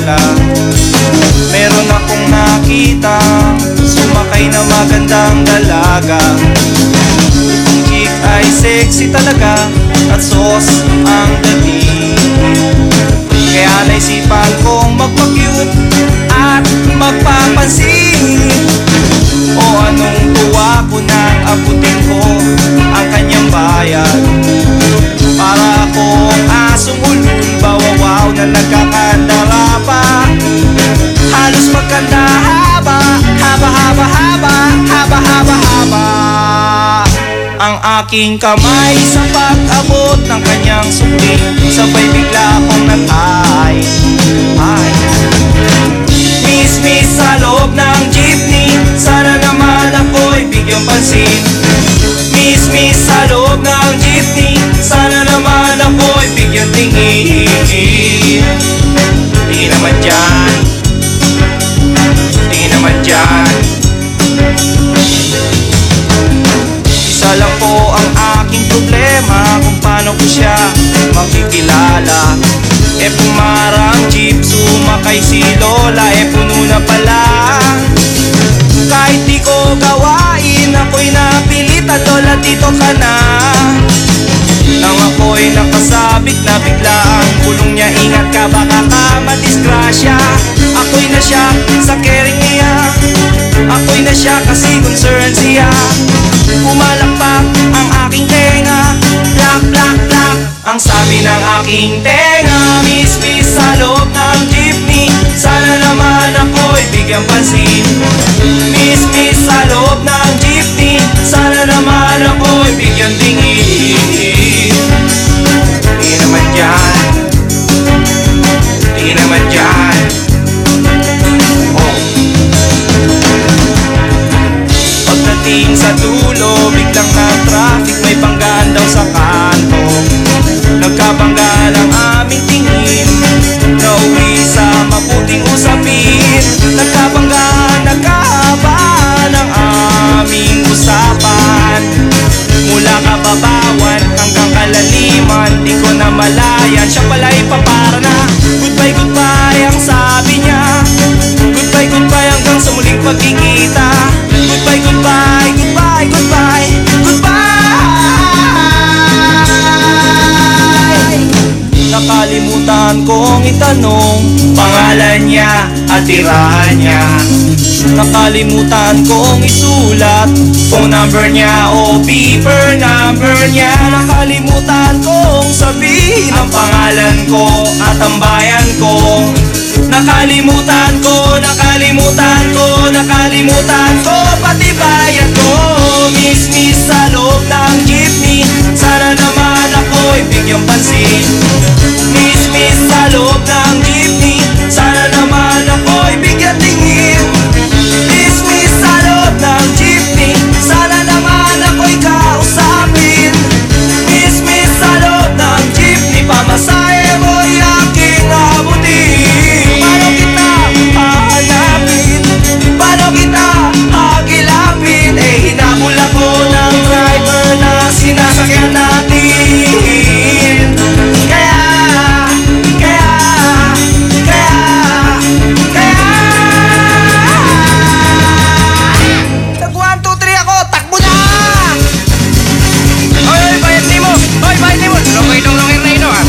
pala. Meron akong nakita, sumakay na magandang dalaga. Itong chick ay sexy talaga, at sauce ang dating. Kaya naisipan kong magpa-cute at magpapansin. O anong tuwa ko nang abutin ko ang kanyang bayan. Para akong asong ulul, bawawaw na nagkakandara pa. Halos magkanda haba, haba, haba, haba, haba, haba, haba. Ang aking kamay sa pag-abot ng kanyang sukli, sabay bigla akong nag-ay. Miss, miss sa loob ng jeepney, sana naman ako'y bigyang pansin. Miss, miss sa loob ng jeepney, sana naman ako'y bigyang tingin. Di naman dyan, di naman dyan. Isa lang po ang aking problema, kung paano ko siya makikilala. Pumarang jeep, sumakay si Lola, puno na pala. Kahit di ko gawain, ako'y napilitan, Lola dito ka na. Nang ako'y nakasabik na bigla ang bulong niya, ingat ka baka ka madisgrasya. Ako'y na siya sa caring niya, ako'y na siya kasi concerned siya. Pumalakpak ang aking tenga, plak, plak, plak, ang sabi ng aking tenga. Miss, miss sa loob ng jeepney, sana naman ako'y bigyang pansin. Miss, miss sa loob ng jeepney, sana naman ako'y bigyang tingin. Di naman dyan, di naman dyan. Pagdating sa dulo, biglang na-traffic, may banggaan daw sa kanto. Nagkabangga lang aming tingin, nauwi sa mabuting usapin. Nagkabangga, nagkahaba ng aming usapan. Mula kababawan hanggang kalaliman, di ko na malayan, siya pala'y papara na. Goodbye, goodbye ang sabi niya, goodbye, goodbye hanggang sa muling pagkikita. Goodbye, goodbye, goodbye, goodbye, goodbye. Nakalimutan kong itanong pangalan niya at tirahan niya. Nakalimutan kong isulat phone number niya o paper number niya. Nakalimutan kong sabihin ang pangalan ko at ang bayan ko. Nakalimutan ko, nakalimutan ko, nakalimutan ko pati bayan ko. Miss, miss sa loob ng jeepney, sana naman ako'y bigyang pansin. Miss, miss sa loob ng jeepney, sana naman ako'y bigyang tingin. Miss, miss sa loob ng jeepney, sana naman ako'y kausapin. Miss, miss sa loob ng jeepney, pamasahe mo'y aking abutin. Paano kita hahanapin? Paano kita hagilapin? Hinabol ako ng driver na sinasakyan natin. Kaya tag 1, 2, 3 ako, takbo na! Oy, bayad ni mo! Oy, bayad ni mo! Longay-longay na ino, ha?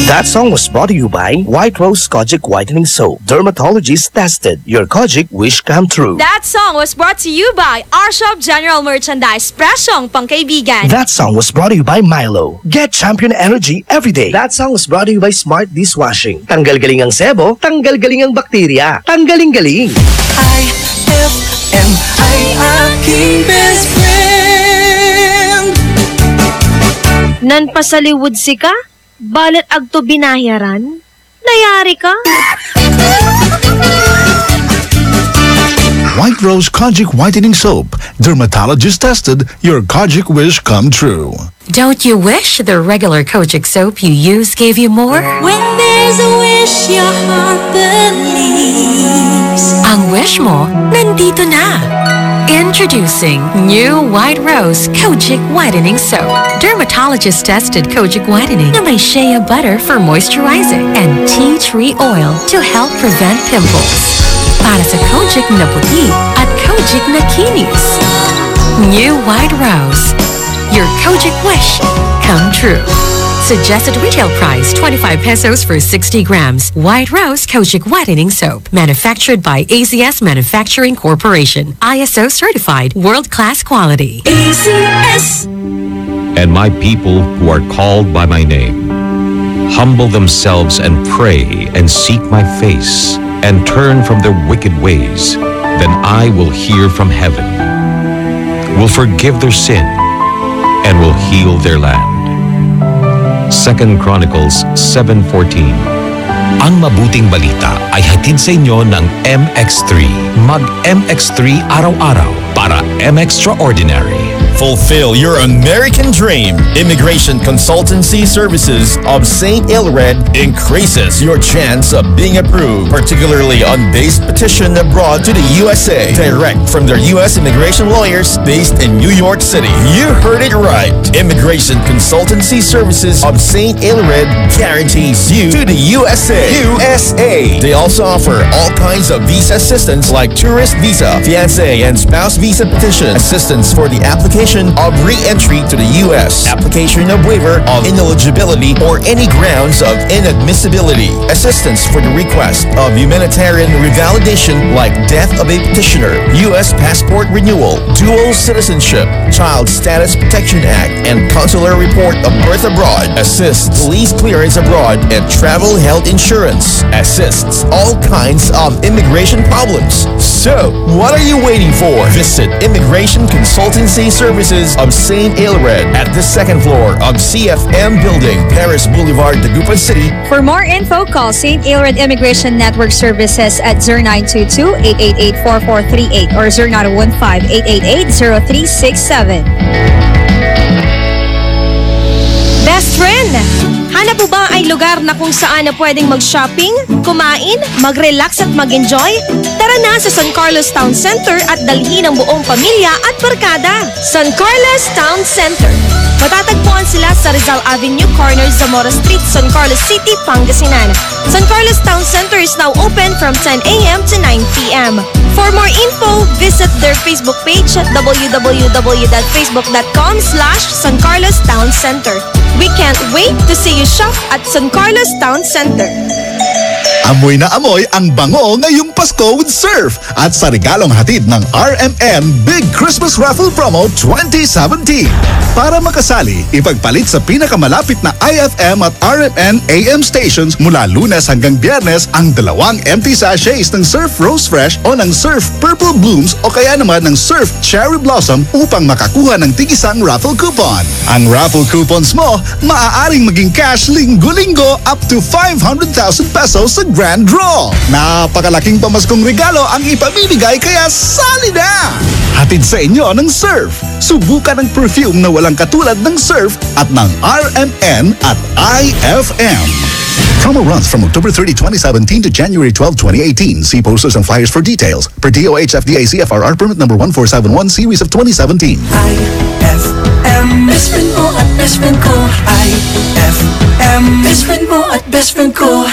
That song was brought to you by White Rose Kojic Whitening Soap. Dermatologist tested. Your Kojic wish come true. That song was brought to you by our shop General Merchandise. Presyong pangkaibigan. That song was brought to you by Milo. Get champion energy every day. That song was brought to you by Smart Dishwashing. Tanggal galing ang sebo, tanggal galing ang bakterya. Tanggaling galing. IFM ay aking best friend. Nan pasaliwud si ka? Balat agto binayaran? Nayari ka? White Rose Kojic Whitening Soap. Dermatologist tested, your Kojic wish come true. Don't you wish the regular Kojic soap you use gave you more? When there's a wish, your heart believes. Ang wish mo, nandito na. Introducing new White Rose Kojic Whitening Soap. Dermatologist-tested Kojic Whitening na may shea butter for moisturizing and tea tree oil to help prevent pimples. Para sa Kojic na puti at Kojic na kinis. New White Rose. Your Kojic wish come true. Suggested retail price 25 pesos for 60 grams. White Rose Kojic Whitening Soap. Manufactured by AZS Manufacturing Corporation. ISO certified world-class quality. AZS. And my people who are called by my name humble themselves and pray and seek my face and turn from their wicked ways, then I will hear from heaven, will forgive their sin, and will heal their land. 2 Chronicles 7:14. Ang mabuting balita ay hatid sa inyo ng MX3. Mag-MX3 araw-araw para M-Extraordinary. Fulfill your American dream. Immigration Consultancy Services of St. Ilred increases your chance of being approved, particularly on base petition abroad to the USA, direct from their U.S. immigration lawyers based in New York City. You heard it right. Immigration Consultancy Services of St. Ilred guarantees you to the USA. They also offer all kinds of visa assistance like tourist visa, fiancé and spouse visa petition, assistance for the application of re-entry to the U.S., application of waiver of ineligibility or any grounds of inadmissibility, assistance for the request of humanitarian revalidation like death of a petitioner, U.S. passport renewal, dual citizenship, Child Status Protection Act, and consular report of birth abroad, assists police clearance abroad, and travel health insurance, assists all kinds of immigration problems. So, what are you waiting for? Visit Immigration Consultancy Services of St. Ilred at the second floor of CFM Building, Paris Boulevard, Dagupan City. For more info, call St. Ilred Immigration Network Services at 0922-888-4438 or 0915-888-0367. Best friend! Hanap mo ba ay lugar na kung saan na pwedeng mag-shopping, kumain, mag-relax at mag-enjoy? Tara na sa San Carlos Town Center at dalhin ang buong pamilya at barkada. San Carlos Town Center. Matatagpuan sila sa Rizal Avenue, corner Zamora Street, San Carlos City, Pangasinan. San Carlos Town Center is now open from 10 a.m. to 9 p.m. For more info, visit their Facebook page at www.facebook.com/San Carlos Town Center. We can't wait to see you shop at San Carlos Town Center. Amoy na amoy ang bango ngayong Pasko with Surf at sa regalong hatid ng RMN Big Christmas Raffle Promo 2017. Para makasali, ipagpalit sa pinakamalapit na IFM at RMN AM stations mula Lunes hanggang Biyernes ang 2 empty sachets ng Surf Rose Fresh o ng Surf Purple Blooms o kaya naman ng Surf Cherry Blossom upang makakuha ng tig-isang raffle coupon. Ang raffle coupons mo, maaaring maging cash linggo-linggo up to 500,000 pesos sa grand draw. Napakalaking pamaskong regalo ang ipamimigay kaya sali na! Hatid sa inyo ng Surf. Subukan ang perfume na walang katulad ng Surf at ng RMN at IFM. Promo runs from October 30, 2017 to January 12, 2018. See posters and flyers for details. Per DOH FDA CFRR permit number 1471 series of 2017. IFM, best friend mo at best friend ko. IFM, best friend mo at best friend ko.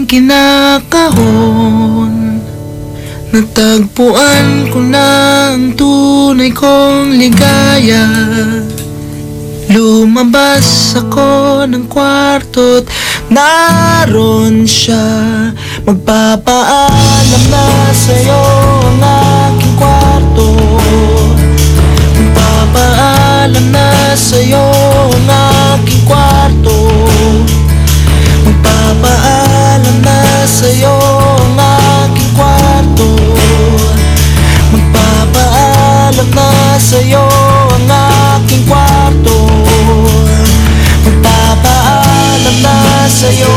kinakahon, natagpuan ko na ang tunay kong ligaya. Lumabas ako ng kwarto't naroon siya. Magpapaalam na sa'yo ang aking kwarto. Magpapaalam na sa'yo ang aking kwarto. Magpapaalam na sa'yo ang aking kwarto. Magpapaalam na sa'yo ang aking kwarto. Magpapaalam na sa'yo.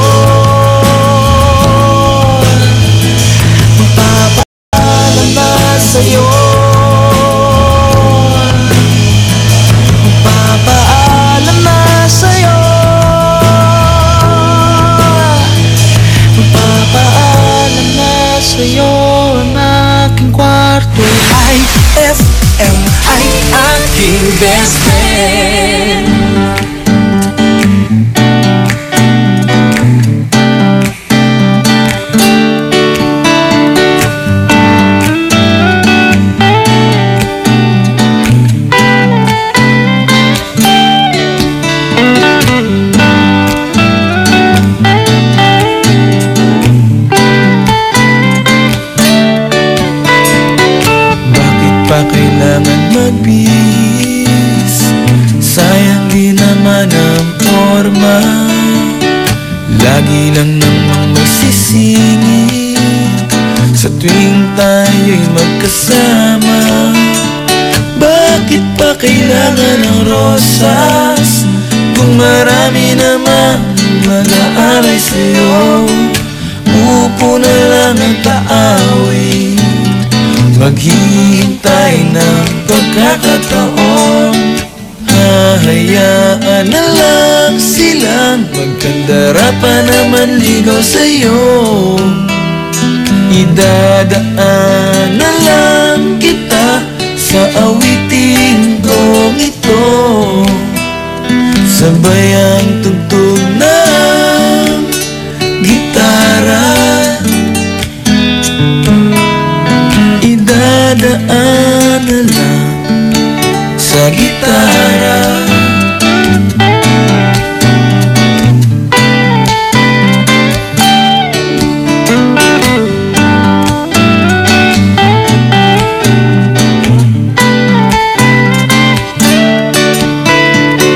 Magpapaalam na sa'yo. Magpapaalam na sa'yo. Magpapaalam na sa'yo ang aking kwarto. IFM ay aking best friend. Kailangan magbihis, sayang di naman ang forma. Lagi lang namang magsisingit sa tuwing tayo'y magkasama. Bakit pa kailangan ng rosas kung marami namang mag-aalay sa'yo? Upo na lang ang taawin, maghihintay ng pagkakataon. Hahayaan na lang silang magkandara pa naman ligaw sa'yo. Idadaan na lang kita sa awiting kong ito. Sabay ang tugtog ng gitara. Idadaan na lang sa gitara.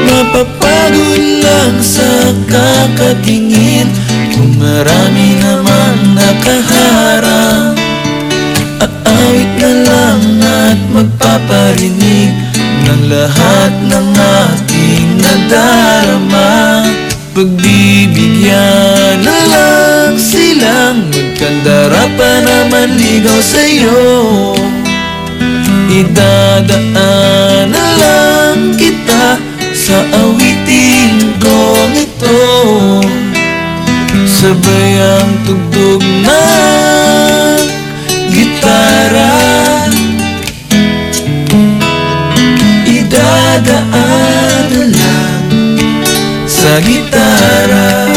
Mapapagod lang sa kakatingin kung marami namang nakaharap. Aawit na lang at magpaparinig ng lahat ng aking nadarama. Pagbibigyan na lang silang magkandara pa naman ligaw sa'yo. Idadaan na lang kita sa awiting kong ito. Sabay ang tugtog ng gitara. Idadaan na lang sa gitara.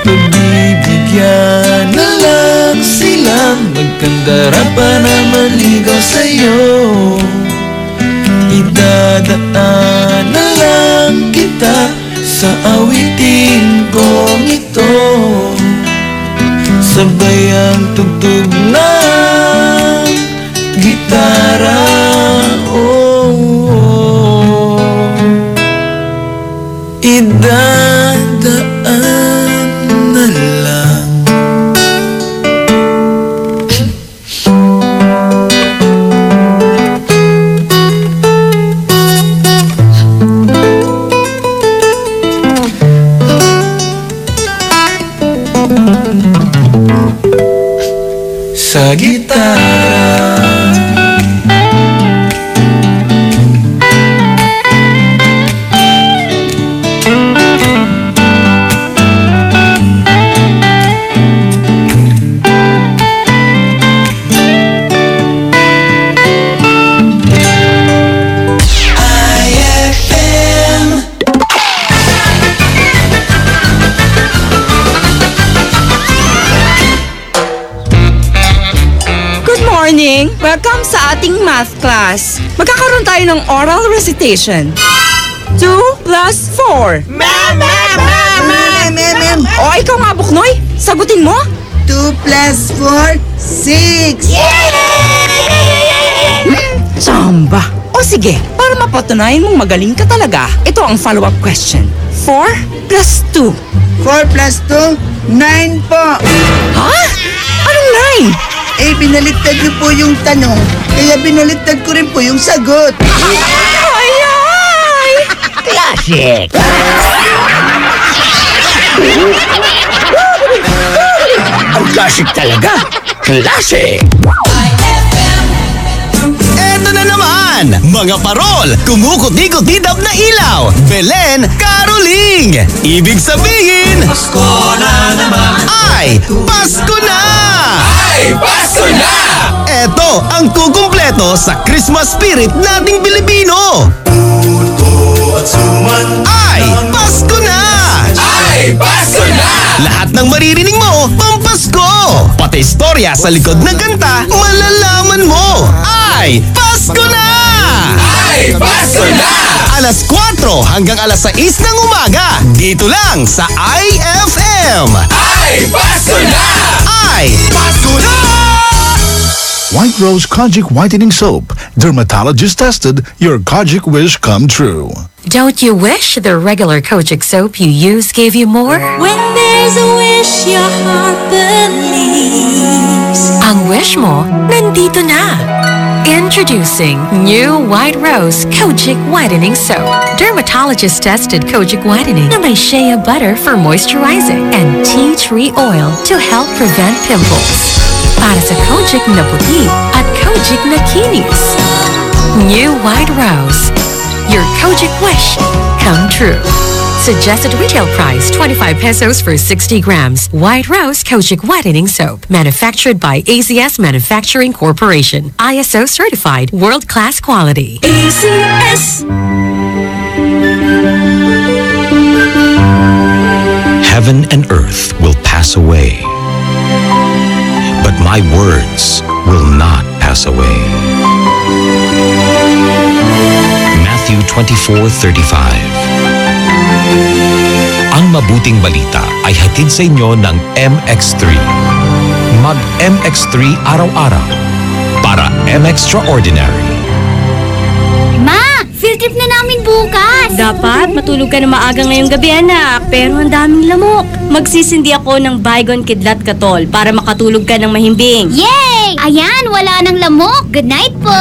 Pagbibigyan na lang silang magkandara pa naman ligaw sa'yo. Idadaan na lang kita sa awiting kong ito. Sabay ang tugtog ng gitara. Oh, oh. Idadaan na lang. Sa gitara. morning! Welcome sa ating math class. Magkakaroon tayo ng oral recitation. 2 plus 4. Ma'am! O, ikaw nga, Buknoy. Sagutin mo. 2 plus 4, 6! Samba. O sige, para mapatunayan mong magaling ka talaga, ito ang follow-up question. 4 plus 2. 4 plus 2, 9 po! Ha? Anong 9? Eh, binaliktad niyo po yung tanong, kaya binaliktad ko rin po yung sagot. Ay! Classic! Ang classic talaga! Classic! Eto na naman! Mga parol! Kumukuti-kutidap na ilaw! Belen Caroling! Ibig sabihin... Pasko na naman! Ay! Pasko na! Ay, Pasko na! Eto ang kukumpleto sa Christmas spirit nating Pilipino! Ay! Pasko na! Ay, Pasko na! Lahat ng maririnig mo, pampasko! Pati istorya sa likod ng kanta, malalaman mo! Ay! Pasko na! Ay, Pasko na! Alas 4 hanggang alas 6 ng umaga, dito lang sa IFM! Ay, Pasko na! Ay! Pasko na! White Rose Kojic Whitening Soap. Dermatologist tested, your Kojic wish come true. Don't you wish the regular Kojic soap you use gave you more? When there's a wish your heart believes. Ang wish mo, nandito na! Introducing new White Rose Kojic Whitening Soap. Dermatologist-tested Kojic Whitening na may shea butter for moisturizing and tea tree oil to help prevent pimples. Para sa Kojic na puti at Kojic na kinis. New White Rose. Your Kojic wish come true. Suggested retail price 25 pesos for 60 grams. White Rose Kojic Whitening Soap. Manufactured by AZS Manufacturing Corporation. ISO certified world-class quality. AZS. Heaven and earth will pass away, but my words will not pass away. Matthew 24:35. Ang mabuting balita ay hatid sa inyo ng MX3. Mag MX3 araw-araw para M-Extraordinary. Ma! Field trip na namin bukas! Dapat matulog ka na maaga ngayong gabi, anak. Pero ang daming lamok. Magsisindi ako ng Baygon Kidlat Katol para makatulog ka ng mahimbing. Yay! Ayan, wala nang lamok. Good night po!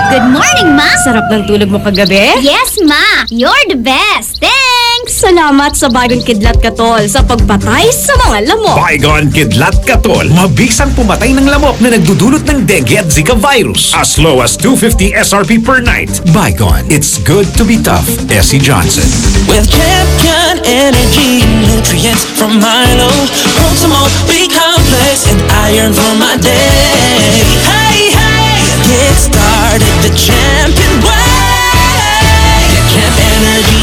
Good morning, Ma! Sarap ng tulog mo kagabi? Yes, Ma! You're the best! Thanks! Salamat sa Baygon Kidlat Katol sa pagpatay sa mga lamok. Baygon Kidlat Katol. Mabisang pumatay ng lamok na nagdudulot ng dengue at Zika virus. As low as 250 SRP per night. Baygon. It's good to be tough. Essie Johnson. With champion energy, nutrients from Milo, Proximo, B-complex, and iron for my day. Hey, hey, get started the champion way. Get Champ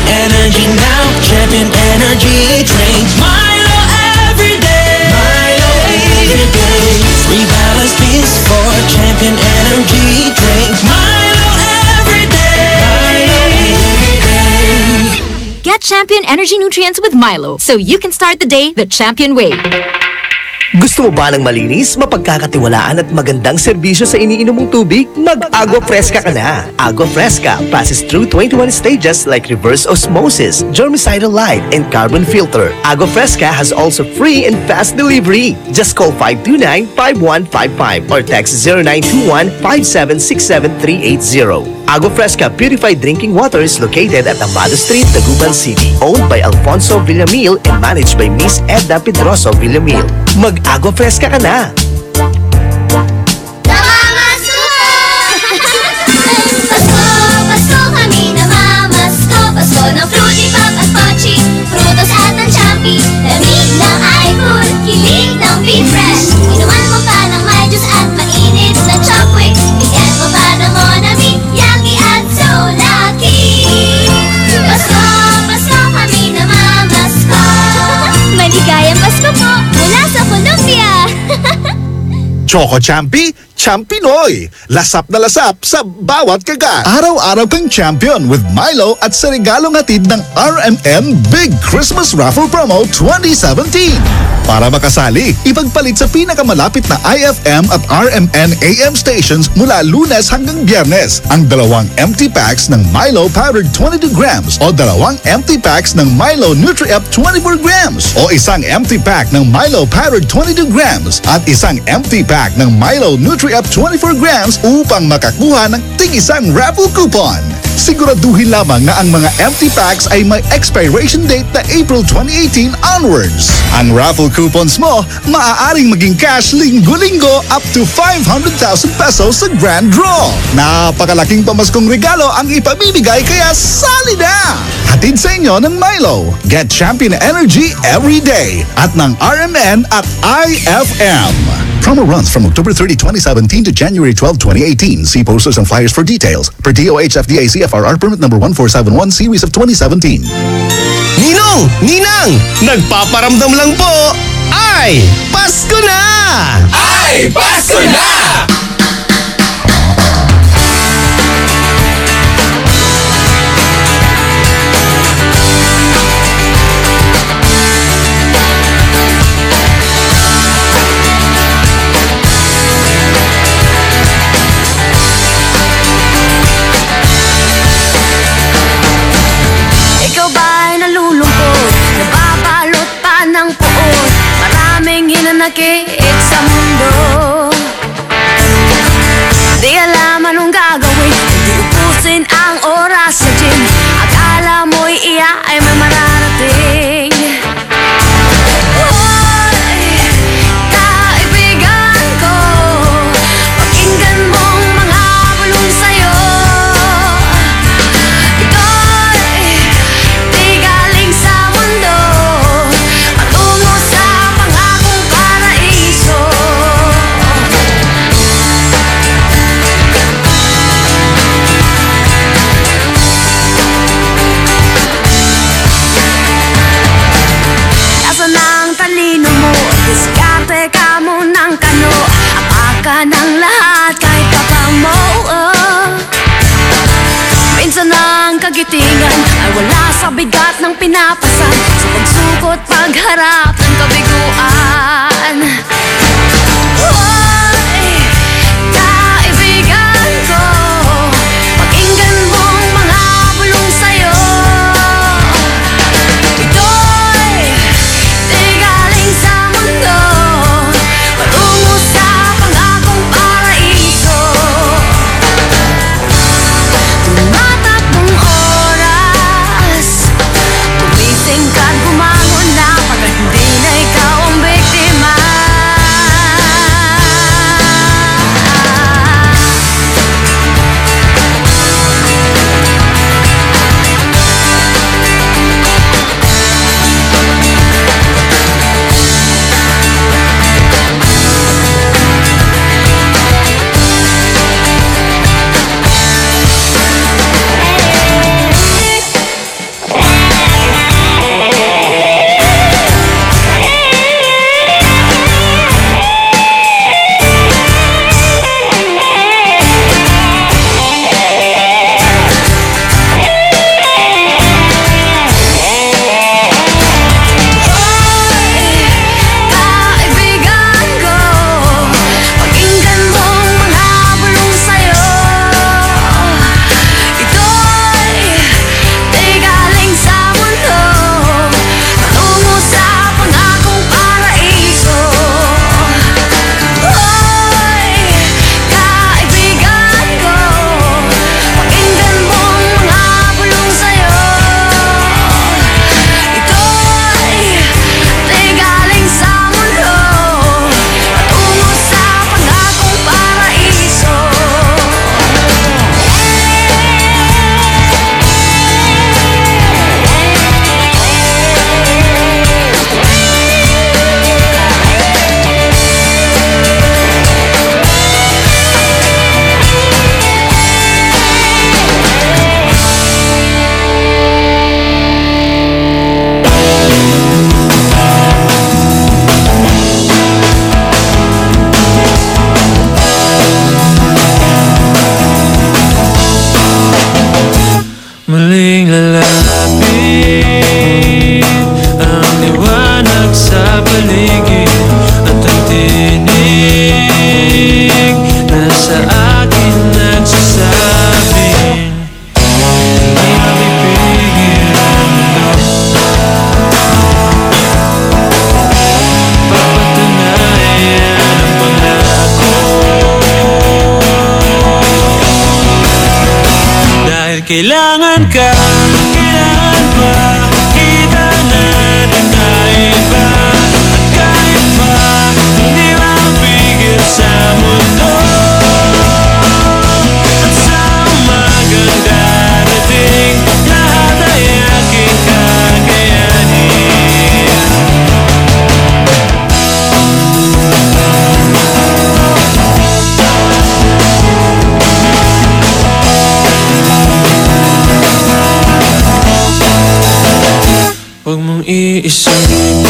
energy now. Champion energy, drink Milo every day. Milo every day. 3 balanced beats for champion energy, drink Milo every day. Milo every day. Get Champion Energy Nutrients with Milo so you can start the day the champion way. Gusto mo ba ng malinis, mapagkakatiwalaan at magandang serbisyo sa iniinom mong tubig? Mag-Agua Fresca ka na! Agua Fresca passes through 21 stages like reverse osmosis, germicidal light, and carbon filter. Agua Fresca has also free and fast delivery. Just call 529-5155 or text 0921-5767380. Agua Fresca Purified Drinking Water is located at Amado Street, Taguban City. Owned by Alfonso Villamil and managed by Miss Edna Pedroso Villamil. Mag-Agua Fresca ka na! Pasko kami namamasko. Pasko ng Fruity Pop at Pochi, Frutos at ng Champi. Lamig ng iFood, kilig ng Be Fresh. Inuman mo pa ng may juice at mainit na Chopwick. Bigyan mo pa ng Monami, Yummy at so lucky. Pasko, Pasko kami namamasko. Maligayang Pasko po mula sa Columbia. Choco Champi, Champ Pinoy. Lasap na lasap sa bawat kagat. Araw-araw kang champion with Milo at sa regalong hatid ng RMN Big Christmas Raffle Promo 2017. Para makasali, ipagpalit sa pinakamalapit na IFM at RMN AM stations mula Lunes hanggang Biyernes ang 2 empty packs ng Milo Powdered 22 grams o 2 empty packs ng Milo Nutri-Up 24 grams o isang empty pack ng Milo Powdered 22 grams at isang empty pack ng Milo Nutri-Up 24 grams upang makakuha ng tig-isang raffle coupon. Siguraduhin lamang na ang mga empty packs ay may expiration date na April 2018 onwards. Ang raffle coupons mo maaaring maging cash linggo-linggo up to 500,000 pesos sa grand draw. Napakalaking pamaskong regalo ang ipamimigay kaya sali na! Hatid sa inyo ng Milo. Get champion energy every day at ng RMN at IFM. Promo runs from October 30, 2017 to January 12, 2018. See posters and flyers for details. Per DOH FDA CFRR permit number 1471 series of 2017. Ninong! Ninang! Nagpaparamdam lang po! Ay! Pasko na! Ay, Pasko na! Ikaw ba'y nalulungkot? Nababalot pa ng puot? Maraming hinanakit sa mundo. Di alam anong gagawin, di upusin ang oras sa gym. Akala mo'y iya ay may mararating. Hoy, kaibigan ko, pakinggan mong mga bulong sa'yo. Ito'y di galing sa mundo, patungo sa pangakong paraiso. Nasaan ang talino mo? Diskarte ka mo ng kano. Apaka ng lahat kahit papa mo. Minsan ang kagitingan ay wala sa bigat ng pinapasan. Sa pagsukot, pagharap ng kabiguan. Hoy, kaibigan ko, pakinggan mong mga bulong sa'yo. Ito'y di galing sa mundo, patungo sa pangakong paraiso. Tumatakbong oras, gumising ka't bumangon na pagkat hindi na ikaw ang biktima. kailangan ka, kailangan pa kita natin kahit pa. At kahit pa hindi mapigil sa mundo. At sa umagang darating, lahat ay aking kakayanin. Huwag mong iisipin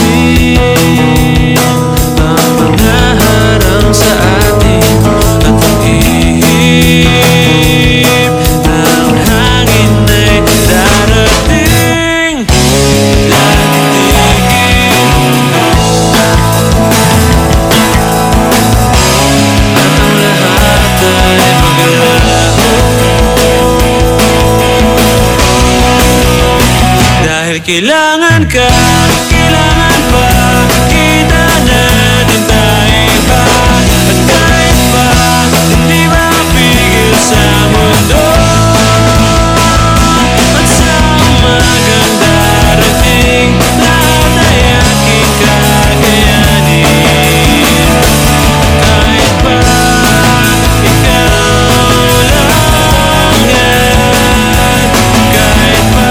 ang mga harang sa atin at ang ihip ng hangin ay darating. Laging tingin at ang lahat ay maglalaho. Dahil kailangan ka, kailangan pa kita natin tayo pa. At kahit pa hindi mapigil sa mundo. At sa umagang darating, lahat ay aking kakayanin. Kahit pa ikaw lang yan. Kahit pa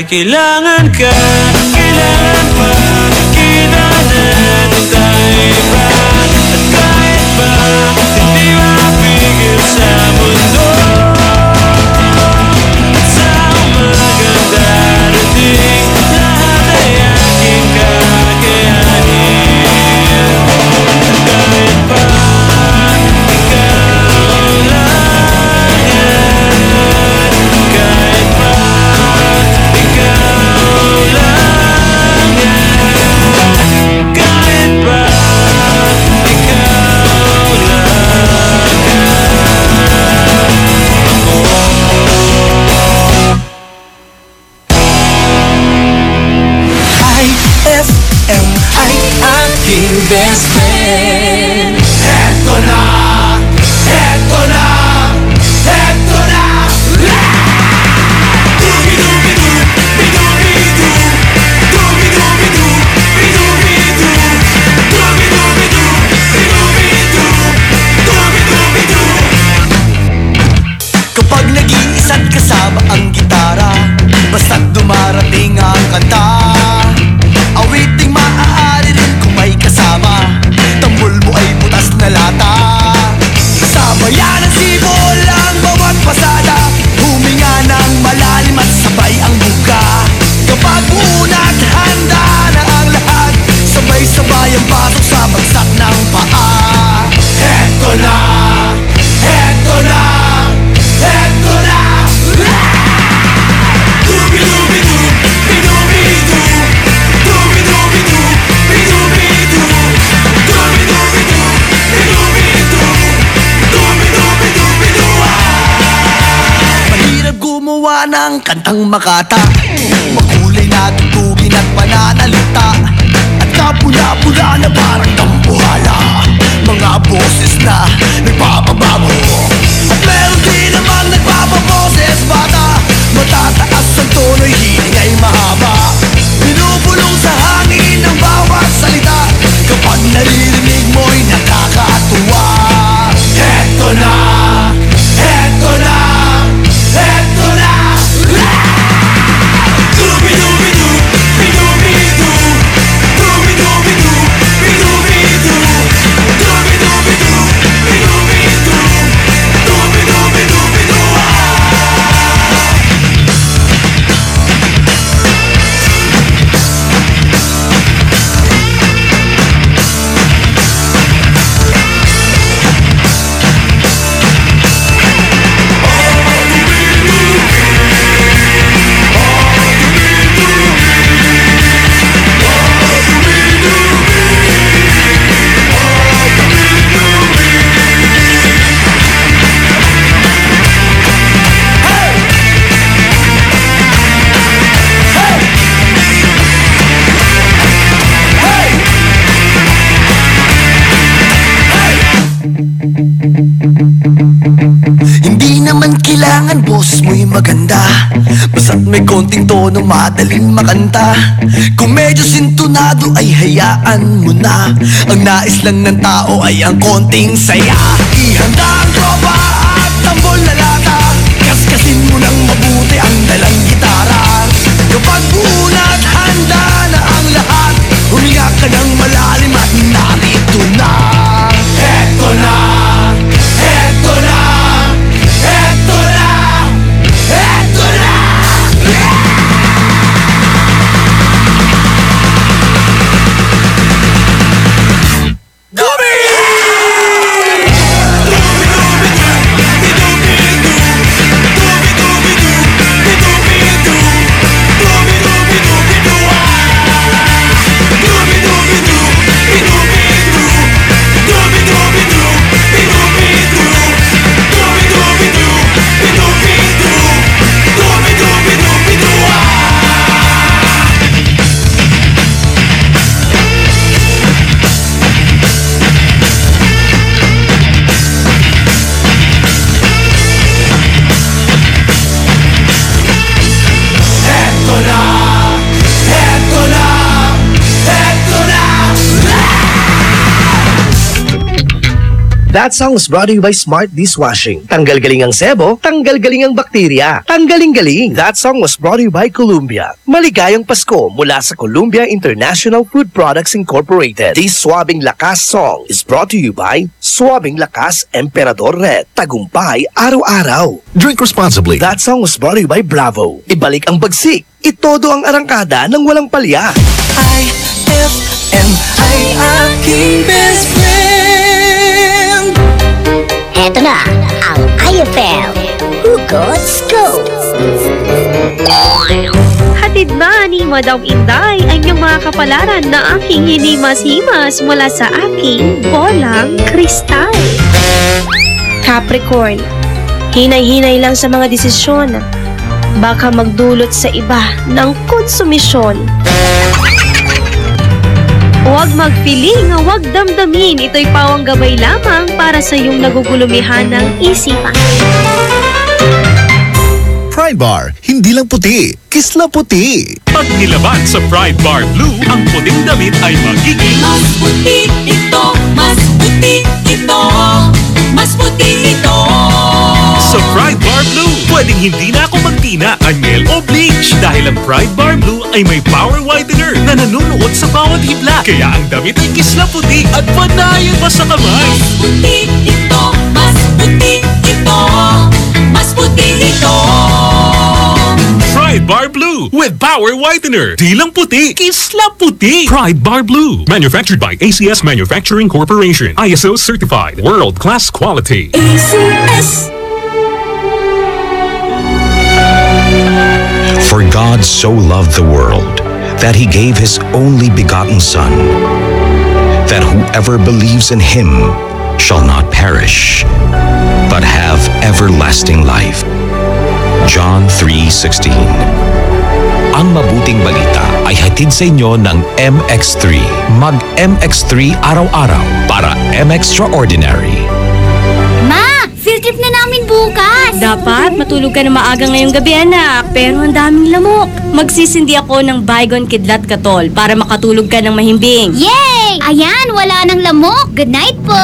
kailangan ka, kailangan pa kita natin tayo pa. At kahit pa hindi mapigil sa mundo. At sa umagang darating, lahat ay aking kakayanin. At kahit pa ikaw lang yan. Kahit pa best friend. Eto na, eto na, eto na. Dubi-dubi-du, bidubi-du, dubi-dubi-du, bidubi-du, dubi-dubi-du, bidubi-du, dubi-dubi-du. Kapag nag-iisa't kasama ang gitara, basta't dumarating ang kanta, awiting maaari rin kung may kasama. Tambol mo ay butas na lata. Sabayan ang sibol ang bawat pasada, huminga ng malalim at sabay ang buka. Kapag una at handa na ang lahat, sabay-sabay ang pasok sa bagsak ng paa. Eto na, eto na, eto na. Dubi-dubi-du, bidubi-du, dubi-dubi-du, bidubi-du, dubi-dubi-du, bidubi-du, dubi-dubi-du-bidu. Mahirap gumawa ng kantang makata, makulay na tugtugin at pananalita, at kapula-pula na parang tambuhala, mga boses na nagpapabago. At meron din namang nagpapaboses bata, matataas ang tono'y hiling ay mahaba. Binubulong sa hangin ang bawat salita, kapag naririnig mo'y nakakatuwa. Eto na, eto na, eto na. Dubi-dubi-du, mo'y maganda. Basta't may konting tono, madaling makanta. Kung medyo sintonado ay hayaan mo na. Ang nais lang ng tao ay ang konting saya. Ihanda ang tropa at tambol na lata. Kaskasin mo ng mabuti ang dalang gitara. Kapag buo na at handa na ang lahat, huminga ka ng malalim at narito na. Eto na, eto na, eto na, eto na. That song was brought to you by Smart Dishwashing. Tanggal galing ang sebo, tanggal galing ang bakterya. Tanggaling-galing. That song was brought to you by Columbia. Maligayang Pasko mula sa Columbia International Food Products Incorporated. This Swabing Lakas song is brought to you by Swabing Lakas Emperador Red. Tagumpay araw-araw. Drink responsibly. That song was brought to you by Bravo. Ibalik ang bagsik. Itodo ang arangkada ng walang palya. IFM ay aking best friend. Eto na ang IFL Hugot Scoop. Hatid na ni Madam Inday ang iyong mga kapalaran na aking hinimas-himas mula sa aking bolang kristal. Capricorn, hinay-hinay lang sa mga desisyon. Baka magdulot sa iba ng konsumisyon. Huwag magpiling, huwag damdamin. Ito'y pawang gabay lamang para sa iyong nagugulumihan ng isipan. Pride Bar, hindi lang puti, kisla puti. Pag nilaban sa Pride Bar Blue, ang puting damit ay magiging Mas puti ito, mas puti ito, mas puti ito. Sa Pride Bar Blue, pwedeng hindi na ako magtina, anyel o bleach dahil ang Pride Bar Blue ay may power whitener na nanunuot sa bawat hibla. Kaya ang damit ay kisla puti at panayan pa sa kamay. Mas puti ito, mas puti ito, mas puti ito. Pride Bar Blue with power whitener. Di lang puti, kisla puti. Pride Bar Blue. Manufactured by ACS Manufacturing Corporation. ISO certified. World-class quality. ACS. For God so loved the world that he gave his only begotten Son, that whoever believes in him shall not perish, but have everlasting life. John 3:16. Ang mabuting balita ay hatid sa inyo ng MX3. Mag-MX3 araw-araw para M-Extraordinary. Ma, field trip na namin bukas. Dapat matulog ka na maaga ngayong gabi, anak. Pero ang daming lamok. Magsisindi ako ng Baygon Kidlat Katol para makatulog ka ng mahimbing. Yay! Ayan, wala nang lamok. Good night po.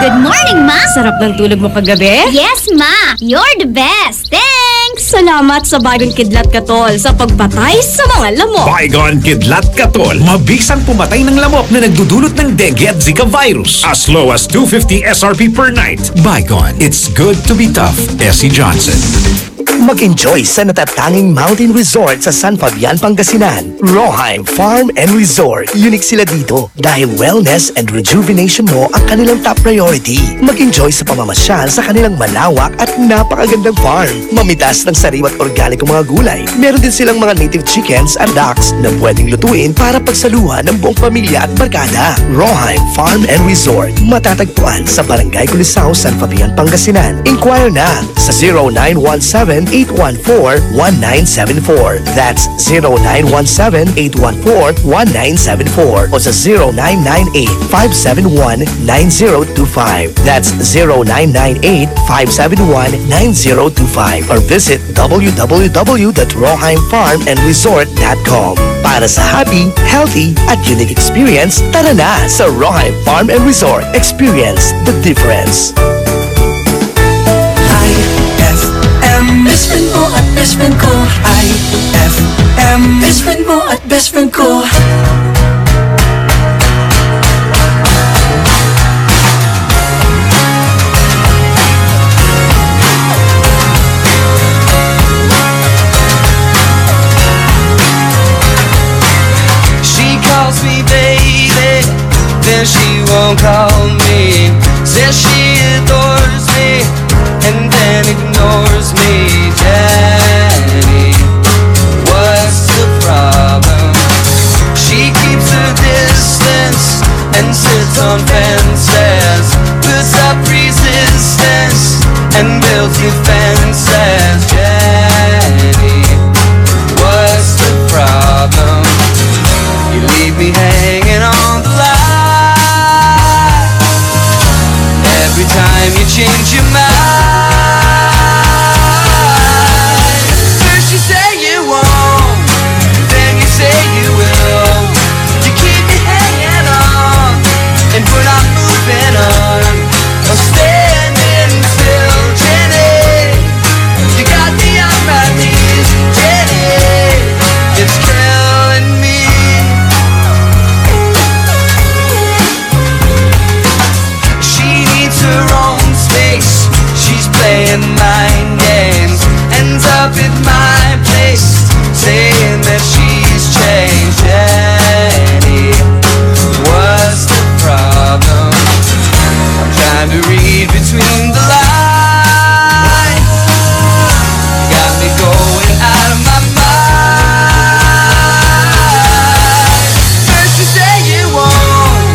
Good morning, Ma. Sarap ng tulog mo kagabi? Yes, Ma. You're the best. Thanks. Salamat sa Baygon Kidlat Katol sa pagpatay sa mga lamok. Baygon Kidlat Katol. Mabisang pumatay ng lamok na nagdudulot ng dengue at Zika virus. As low as 250 SRP per night. Baygon. It's good to be tough. Essie Johnson. Mag-enjoy sa natatanging mountain resort sa San Fabian, Pangasinan. Roheim Farm and Resort. Unique sila dito dahil wellness and rejuvenation mo ang kanilang top priority. Mag-enjoy sa pamamasyal sa kanilang malawak at napakagandang farm. Mamitas ng sariwa at organikong mga gulay. Meron din silang mga native chickens at ducks na pwedeng lutuin para pagsaluhan ng buong pamilya at barkada. Roheim Farm and Resort. Matatagpuan sa Barangay Culisao, San Fabian, Pangasinan. Inquire na sa 0917 0917-814-1974. That's 0917-814-1974 o sa 0998-571-9025. That's 0998-571-9025 or visit www.roheimfarmandresort.com. Para sa happy, healthy, at unique experience, tara na sa Roheim Farm and Resort. Experience the difference. IFM, best friend mo at best friend ko. IFM, best friend mo at best friend ko. Calls me baby, then she won't call me. Says she adores me, and then ignores me. Jenny, what's the problem? She keeps her distance and sits on fences, puts up resistance and builds new fences. Jenny, what's the problem? You leave me hanging on the line. Every time you change your mind. First you say you won't, then you say you will. You keep me hanging on, and we're not moving on. I'm standing still, Jenny. You got me on my knees, Jenny. It's killing me. Her own space, she's playing mind games, ends up at my place, saying that she's changed. Jenny, what's the problem? I'm trying to read between the lines. You got me going out of my mind. First you say you won't,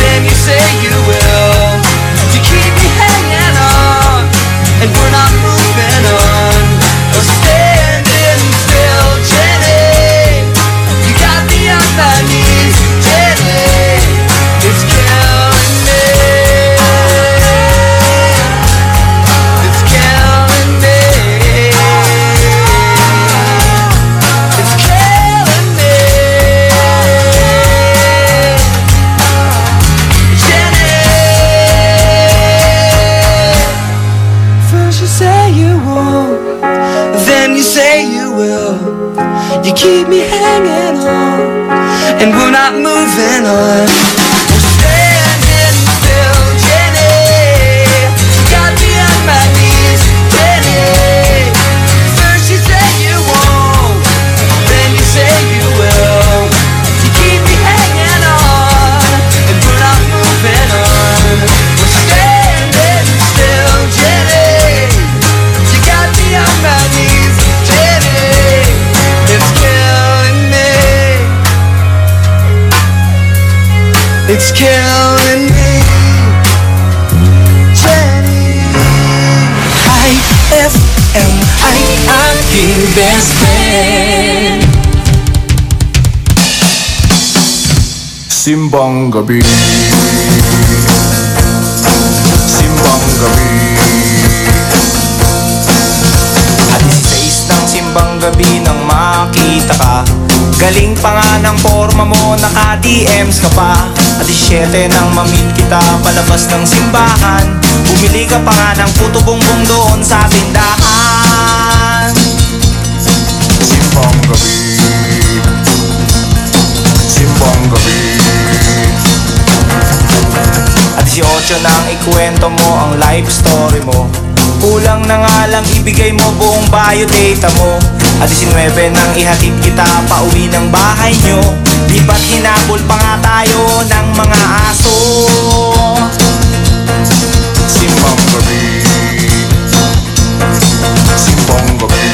then you say you will. And we're not moving on, or standing still, Jenny. You got me on my knees, Jenny. It's killing me. It's killing me. It's killing me. Jenny. First you say you won't, then you say you will. You keep me hanging on, and we're not moving on. We're standing still, Jenny. You got me on my knees, Jenny. First you say you won't, then you say you will. You keep me hanging on, and we're not moving on. We're standing still, Jenny. You got me on my knees, Jenny. It's killing me. It's killing me, Jenny. IFM, ay aking best friend. Simbang gabi, simbang gabi. Alas 6 ng simbang gabi nang makita ka. Galing pa nga ng forma mo, naka-DMs ka pa. Alas 7 nang mamit kita palabas ng simbahan. Bumili ka pa nga ng puto bongbong doon sa tindahan. Simbang gabi, simbang gabi. At 18 nang ikwento mo ang life story mo. Kulang na nga lang ibigay mo buong biodata mo. At 19 nang ihatid kita pa uwi ng bahay nyo. Di ba't hinabol pa nga tayo ng mga aso? Simbang gabi, simbang gabi.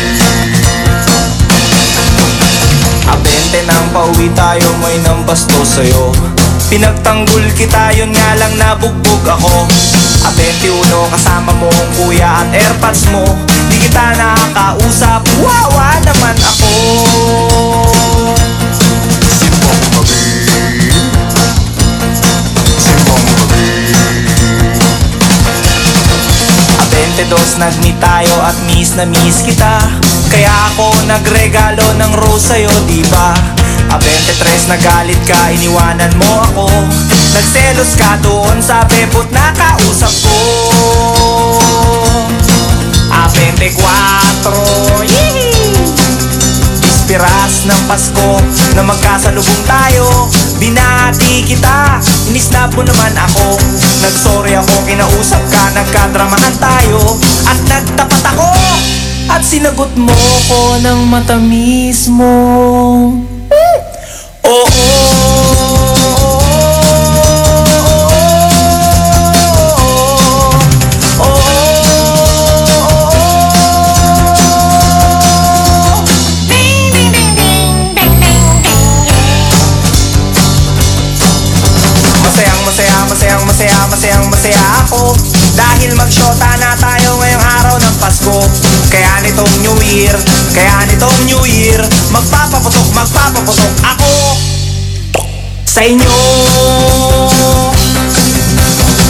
Abente nang pauwi tayo, may nambasto sa'yo. Pinagtanggol kita, yun nga lang nabugbog ako. A 21 kasama mo ang kuya at airpods mo. Di kita nakakausap, wawa naman ako. Simbang gabi, simbang gabi. 22 nag-meet tayo at miss na miss kita, kaya ako nagregalo ng rose sa'yo, diba? 23 nagalit ka, iniwanan mo ako, nagselos ka doon sa bebot na kausap ko. 24 Ispiras ng Pasko na magkasalubong tayo, binati kita, inisnap mo naman ako, nagsorry ako, kinausap ka, nagkadramahan tayo, at nagtapat ako, at sinagot mo ko ng matamis mo. Masayang ako dahil magsyota na tayo ngayong araw ng Pasko. Kaya nitong New Year, magpapaputok ako sa inyo.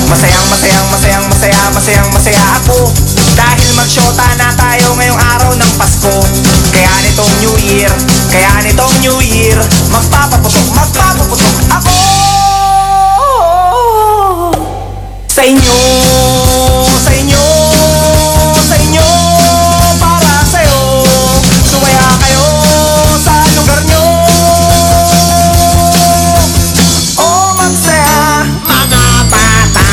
Masaya ako dahil magsyota na tayo ngayong araw ng Pasko. Kaya nitong New Year, magpapaputok ako sa inyo, para sa'yo. Sumaya kayo sa lugar nyo. Oh, magsaya, mga bata.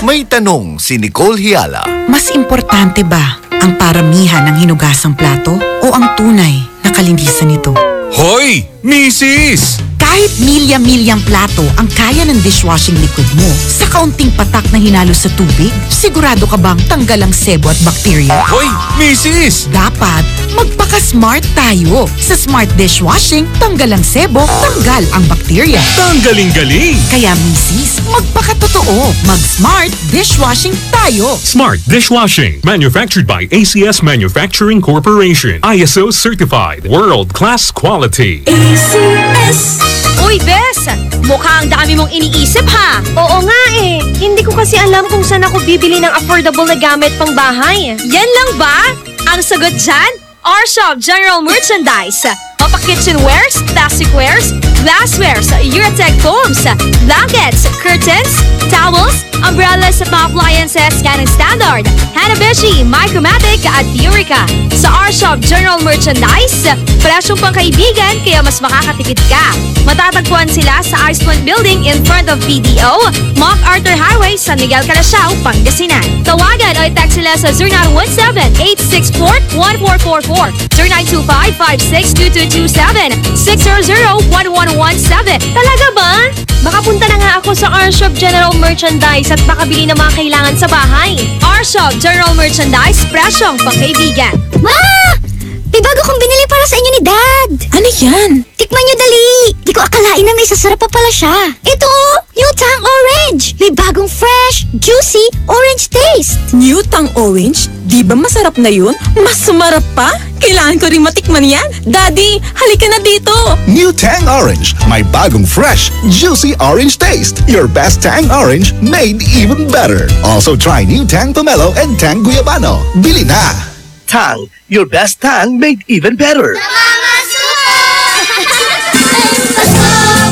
May tanong si Nicole Hiala. Mas importante ba ang paramihan ng hinugasang plato o ang tunay na kalinisan nito? Hoy, Mrs! Kahit milya-milyang plato ang kaya ng dishwashing liquid mo, sa kaunting patak na hinalo sa tubig, sigurado ka bang tanggal ang sebo at bakterya? Hoy, Mrs! Dapat magpaka-smart tayo. Sa Smart Dishwashing, tanggal ang sebo, tanggal ang bakterya. Tanggaling-galing! Kaya Mrs., magpaka-totoo. Mag-Smart Dishwashing tayo. Smart Dishwashing, manufactured by ACS Manufacturing Corporation. ISO certified, world-class quality. ACS. Uy, Bes! Mukhang dami mong iniisip, ha? Oo nga eh. Hindi ko kasi alam kung saan ako bibili ng affordable na gamit pang bahay. Yan lang ba? Ang sagot dyan? R-Shop General Merchandise. Mapa-kitchenwares, plasticwares, glasswares, Eurotech foams, blankets, curtains, towels, umbrellas at mga appliances yan ang standard, Hanabishi, Micromatic at Eureka. Sa R-Shop General Merchandise, presyong pangkaibigan kaya mas makakatipid ka. Matatagpuan sila sa Iceland Building in front of BDO, MacArthur Highway, San Miguel, Calasiao, Pangasinan. Tawagan o i-text sila sa 0917-864-1444, 0925-562227, 600-1117. Talaga ba? Makapunta na nga ako sa R-Shop General Merchandise at makabili ng mga kailangan sa bahay. R-Shop General Merchandise, presyong pangkaibigan. Ma! May bago kong binili para sa inyo ni Dad. Ano yan? Tikman nyo dali. Di ko akalain na may sasarap pa pala siya. Ito, New Tang Orange. May bagong fresh, juicy, orange taste. New Tang Orange? Di ba masarap na yun? Mas sumarap pa? Kailangan ko rin matikman yan. Daddy, halika na dito. New Tang Orange, may bagong fresh, juicy orange taste. Your best Tang Orange made even better. Also try New Tang Pomelo and Tang Guyabano. Bili na! Tang, your best tang made even better.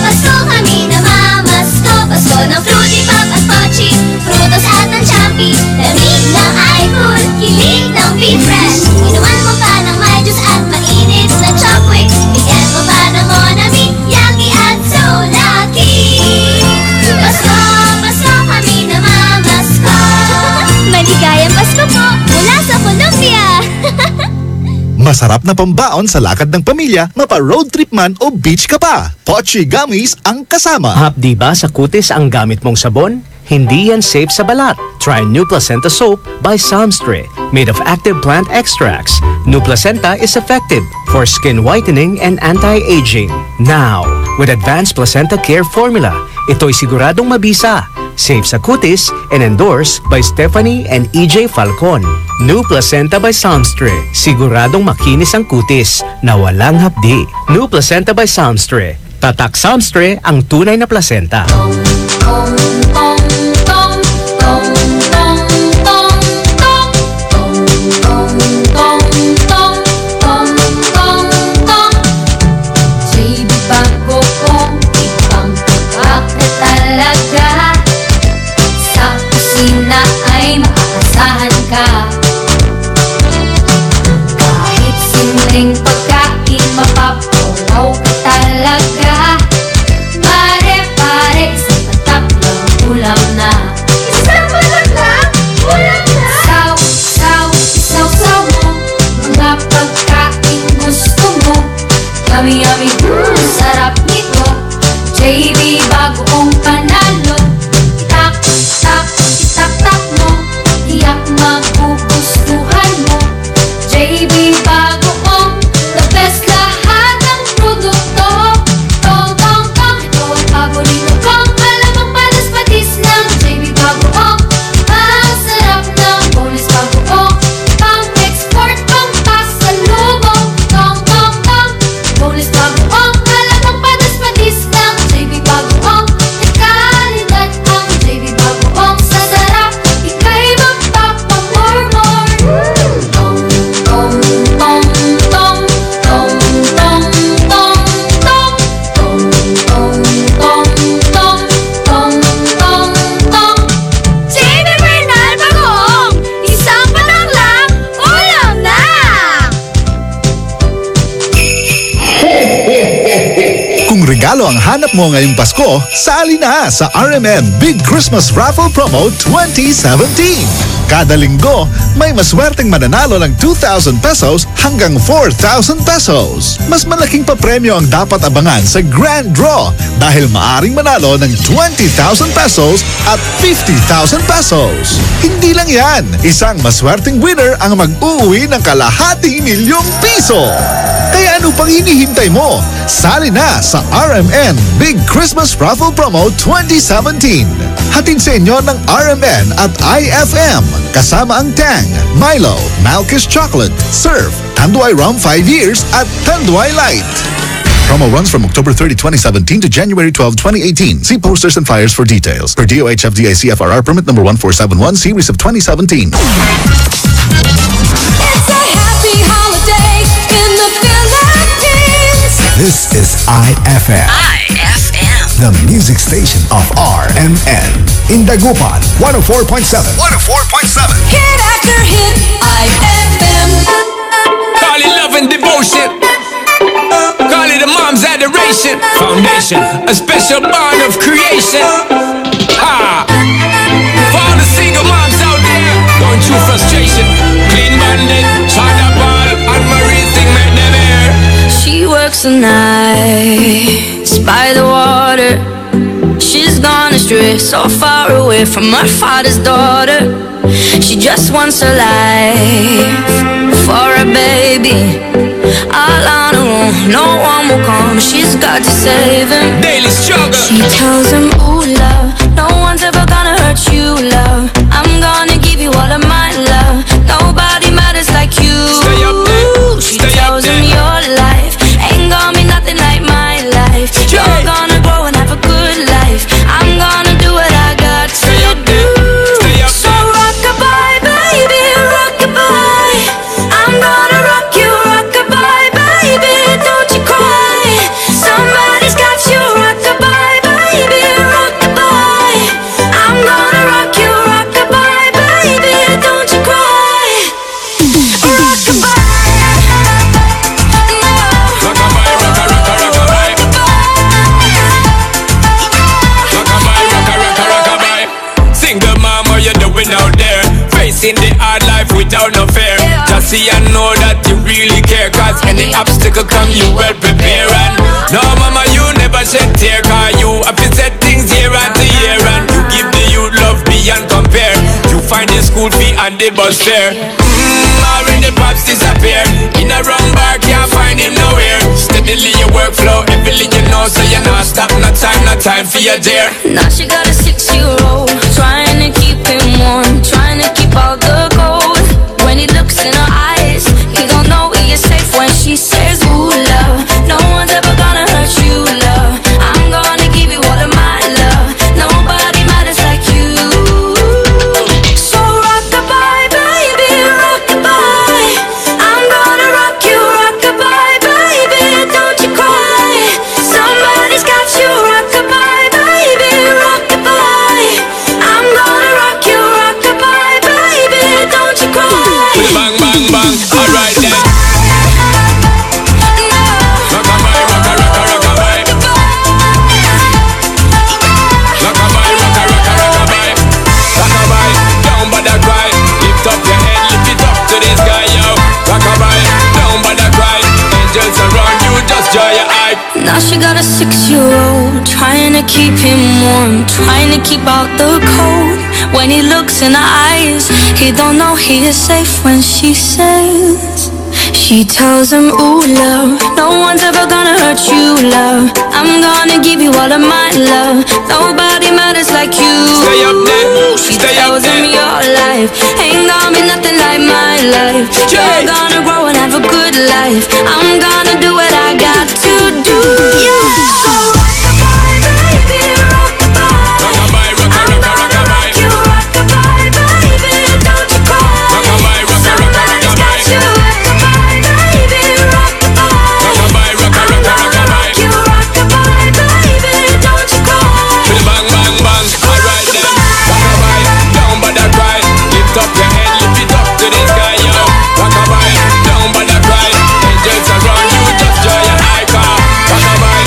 Pasko kami namamasko. Pasko ng Fruity Pop at Pochi, Frutos at ng Champi. Lamig ng iPhone, kilig ng Be Fresh. Inuman mo pa ng may juice at mainit na Chocwix. Bigyan mo pa ng Monami, Yaki at So Lucky. Pasko kami namamasko. Maligayang Pasko po mula sa Colombia. Masarap na pambaon sa lakad ng pamilya, mapa-road trip man o beach ka pa. Pochi Gummies ang kasama. Hapdi ba sa kutis ang gamit mong sabon? Hindi yan safe sa balat. Try New Placenta Soap by Samstre. Made of active plant extracts, New Placenta is effective for skin whitening and anti-aging. Now, with Advanced Placenta Care Formula, ito'y siguradong mabisa, safe sa kutis, and endorsed by Stephanie and EJ Falcon. New Placenta by Samstre, siguradong makinis ang kutis na walang hapdi. New Placenta by Samstre, tatak Samstre ang tunay na placenta. Kahit simpleng pagkain, mapapawaw ka talaga. Pare-pare, isang patak lang, ulam na. Isang patak lang, ulam na. Saw mo, mga pagkain gusto mo. Yummy, sarap nito. JB, bagoong panalo. Itak mo, tiyak magugustuhan mo. JB, bagoong, the best lahat ng produkto. Tong, ito ang paborito kong malamang panis-patis ng JB bagoong. Ang sarap ng bonus bagoong, pang-export, pang-pasalubong. Tong, bonus bagoong, malamang panis-patis ng JB bagoong. Kalidad ang JB bagoong, sa sarap, ika'y magpapamormor. Tong, JB Bernal bagoong, isang patak lang, ulam na. Kung regalo ang hanap mo ngayong Pasko, sali na sa RMN Big Christmas Raffle Promo 2017. Kada linggo, may maswerteng mananalo ng 2,000 pesos hanggang 4,000 pesos. Mas malaking papremyo ang dapat abangan sa Grand Draw dahil maaring manalo ng 20,000 pesos at 50,000 pesos. Hindi lang yan, isang maswerteng winner ang mag-uuwi ng kalahating milyong piso. Kaya ano pang hinihintay mo? Sali na sa RMN Big Christmas Raffle Promo 2017. Hatid sa inyo ng RMN at IFM. Kasama ang Tang, Milo, Malkish Chocolate, Surf, Tanduay Rum 5 years at Tanduay Light. Promo runs from October 30, 2017 to January 12, 2018. See posters and flyers for details. Per DOH FDA CFRR permit number 1471 series of 2017. This is IFM. The music station of RMN. In Dagupan, 104.7. 104.7. Hit after hit, IFM. Call it love and devotion. Call it a mom's adoration. Foundation, a special bond of creation. Ah, for all the single moms out there going through frustration. Clean Bandit, China Ball, and Marie thing made them air. She works the nights by the water. She's gone astray, so far away from her father's daughter. She just wants a life for a baby. All on her own, no one will come. She's got to save him. Daily struggle. She tells him, ooh, love, no one's ever gonna hurt you, love. I'm gonna give you all of my love. Nobody matters like you. Stay up there. She tells him your life ain't gonna be nothing like my life. You're gonna grow and have a good life. I'm gonna do what I got to do. So rock-a-bye, baby, rock-a-bye. I'm gonna rock you, rock-a-bye, baby, don't you cry. Somebody's got you, rock-a-bye, baby, rock-a-bye. I'm gonna rock you, rock-a-bye, baby, don't you cry. Rock-a-bye. Single mom, what you doing out there? Facing the hard life without no fear. Just see and know that you really care. Cause any obstacle come, you well prepare. And no mama, you never shed tear. Cause you have to set things year after year. And you give the youth love beyond compare. You find the school fee and the bus fare. time for your dear. Now she got a 6-year-old, trying to keep him warm, trying to keep out the cold. When he looks in her eyes, he don't know he is safe when she says, ooh, love, no one's ever gonna hurt you, love. I'm gonna give you all of my love. Nobody matters like you. So rock-a-bye, baby, rock-a-bye. I'm gonna rock you, rock-a-bye, baby, don't you cry. Somebody's got you, rock-a-bye, baby, rock-a-bye. I'm gonna rock you, rock-a-bye, baby, don't you cry. Bang, bang, bang, alright then. Rock-a-bye, rock-a-bye, rock-a-bye. Rock-a-bye, rock-a-bye, rock-a-bye. Rock-a-bye, down by the cry. Lift up your head, lift it up to the sky, yo. Rock-a-bye, down by the cry. Angels around you, just joy your eye. Now she got a 6-year-old, trying to keep him warm, trying to keep out the cold. When he looks in her eyes, he don't know he is safe when she says, she tells him, ooh, love, no one's ever gonna hurt you, love. I'm gonna give you all of my love. Nobody matters like you. Stay up there, She stay tells up him there. your life ain't gonna be nothing like my life. You're gonna grow and have a good life. I'm gonna do what I got to do. So rock-a-bye, baby, rock-a-bye. Rock-a-bye, rock-a-bye, rock-a-bye. You rock-a-bye, baby, don't you cry. Rock-a-bye, Somebody's got you, rock-a-bye, baby, rock-a-bye. Rock-a-bye, rock-a-bye, rock-a-bye. You rock-a-bye, baby, don't you cry. Bang, bang, bang, alright then. Rock-a-bye, down by the cry. Lift up your head, lift it up to the sky, yo. Rock-a-bye, down by the cry. Angels around you, just joy your eye car. Rock-a-bye,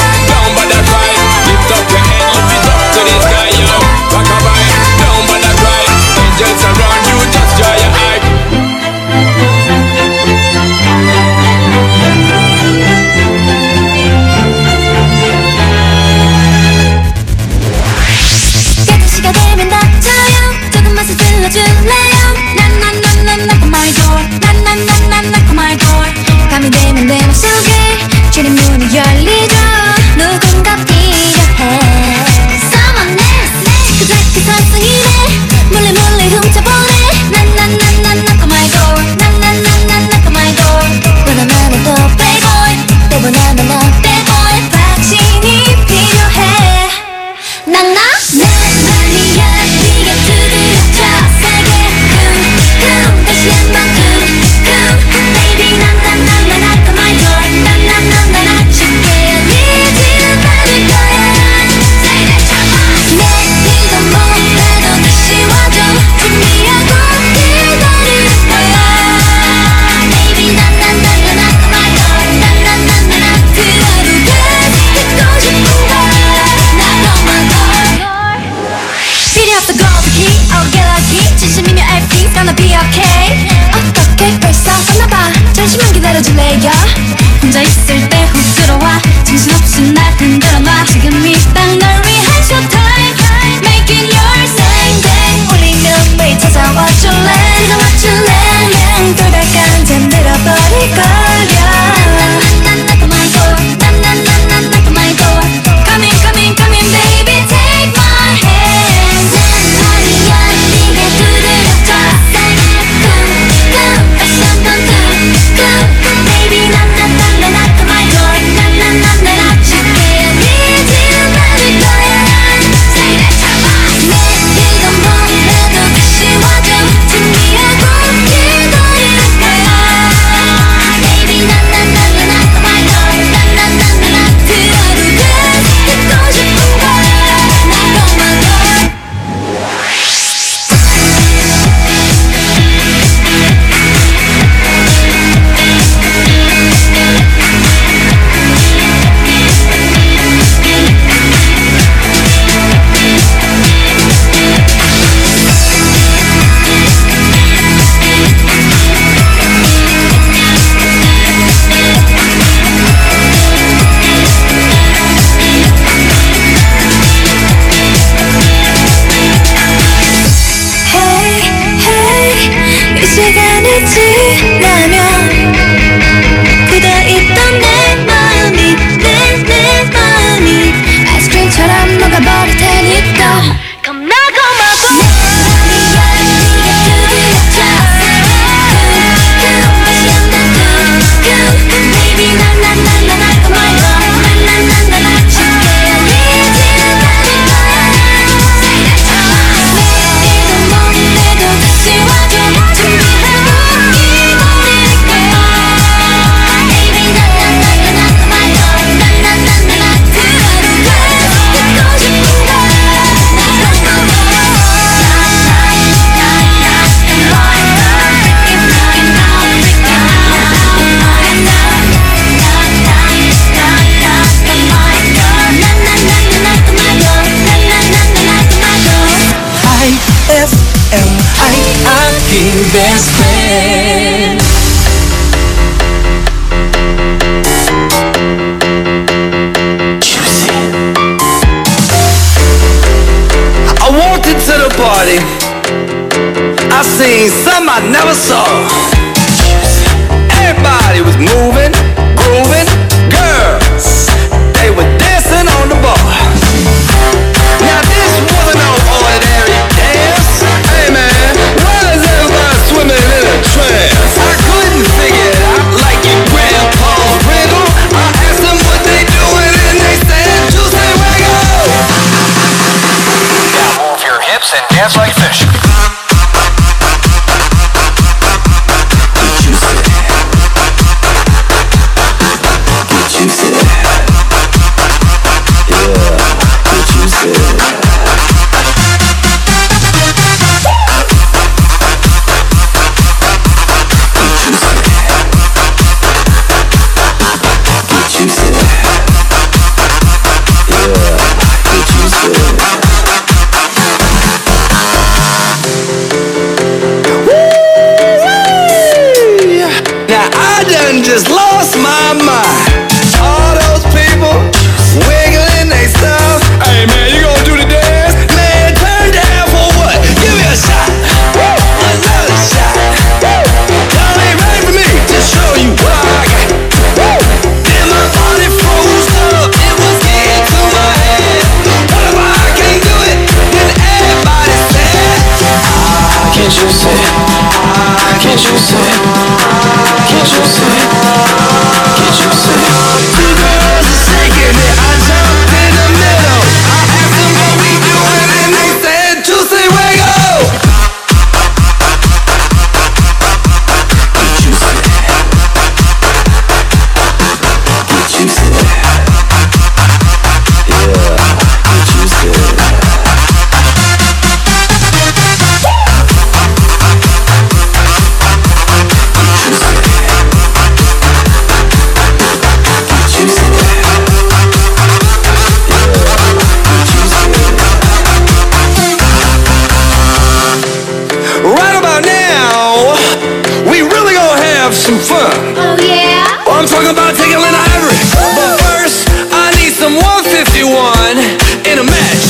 party, I seen some I never saw. Everybody was moving, grooving, girls, they were dancing on the bar. Now this wasn't no ordinary dance. Hey man, why is everybody swimming in a trance? I couldn't figure it out like your grandpa's riddle. I asked them what they doing and they said, Juicy Wiggle. Now move your hips and dance like fish. Just lost my mind. All those people wiggling they stuff. Hey man, you gonna do the dance? Man, turn down for what? Give me a shot. Woo! Another shot. Woo! Y'all ain't ready for me to show you what I got. Woo! Then my body froze up. It was getting to my head. What if I can't do it? Then everybody said, can't you say? Can't you say? Can't you say? Can't you say? Two girls are shaking it. I jumped in the middle. I asked them what we doing and they said, Juicy Wiggle. Get juicy. Get juicy. Yeah, get juicy. Some fun. Oh yeah? Well, I'm talking about taking Lena Ivory. But first, I need some 151 in a match.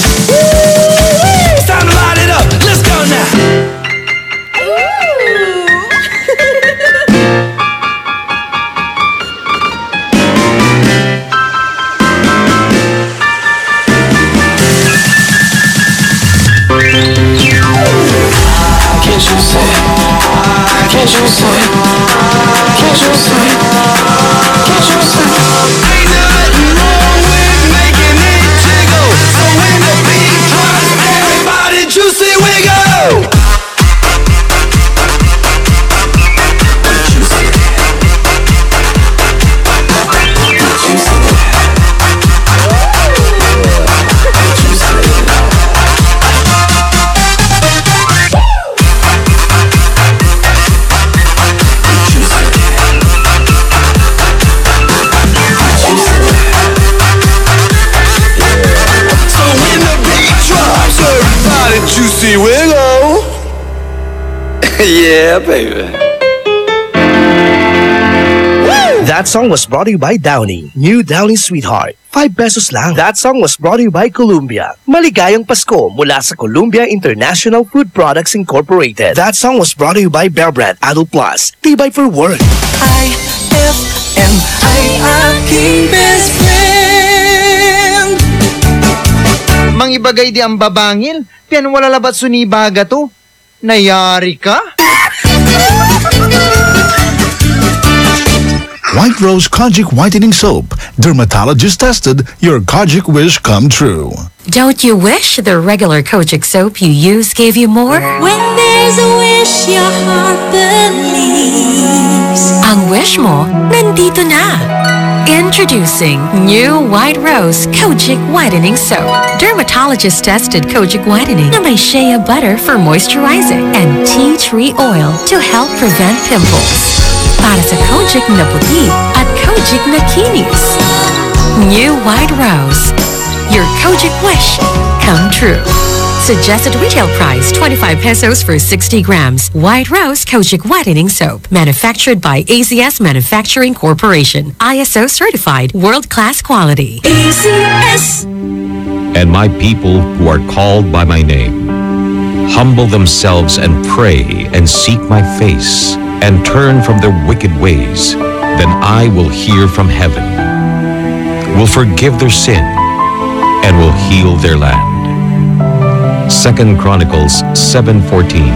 It's time to light it up. Let's go now. Can't you say? Can't you say? Can't you say? Can't you say? Ain't nothing wrong with making it jiggle. So when the beat drops, everybody Juicy Wiggle. Juicy Wiggle. Yeah, baby. That song was brought to you by Downy. New Downy Sweetheart. 5 pesos lang. That song was brought to you by Columbia. Maligayang Pasko mula sa Columbia International Food Products Incorporated. That song was brought to you by Bear Brand Adult Plus. Tibay for work. IFM ay aking best friend. Mangibagay di ang babangil. Pian wala labat sunibaga to. Nayari ka? White Rose Kojic Whitening Soap. Dermatologist tested, your Kojic wish come true. Don't you wish the regular Kojic soap you use gave you more? When there's a wish, your heart believes. Ang wish mo, nandito na. Introducing new White Rose Kojic Whitening Soap. Dermatologist tested Kojic Whitening na may shea butter for moisturizing and tea tree oil to help prevent pimples. Para sa Kojic na puti at Kojic na kinis. New White Rose. Your Kojic wish come true. Suggested retail price 25 pesos for 60 grams. White Rose Kojic Whitening Soap. Manufactured by AZS Manufacturing Corporation. ISO certified world-class quality. AZS. And my people who are called by my name, humble themselves and pray and seek my face and turn from their wicked ways, then I will hear from heaven, will forgive their sin, and will heal their land. 2 Chronicles 7:14.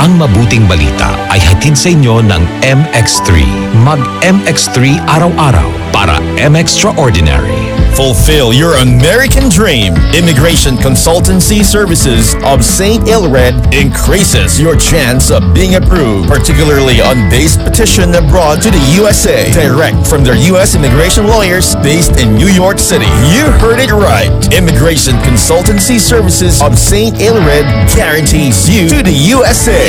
Ang mabuting balita ay hatid sa inyo ng MX3. Mag-MX3 araw-araw para M-Extraordinary. Fulfill your American dream. Immigration Consultancy Services of St. Ilred increases your chance of being approved, particularly on base petition abroad to the USA, direct from their U.S. immigration lawyers based in New York City. You heard it right. Immigration Consultancy Services of St. Ilred guarantees you to the USA.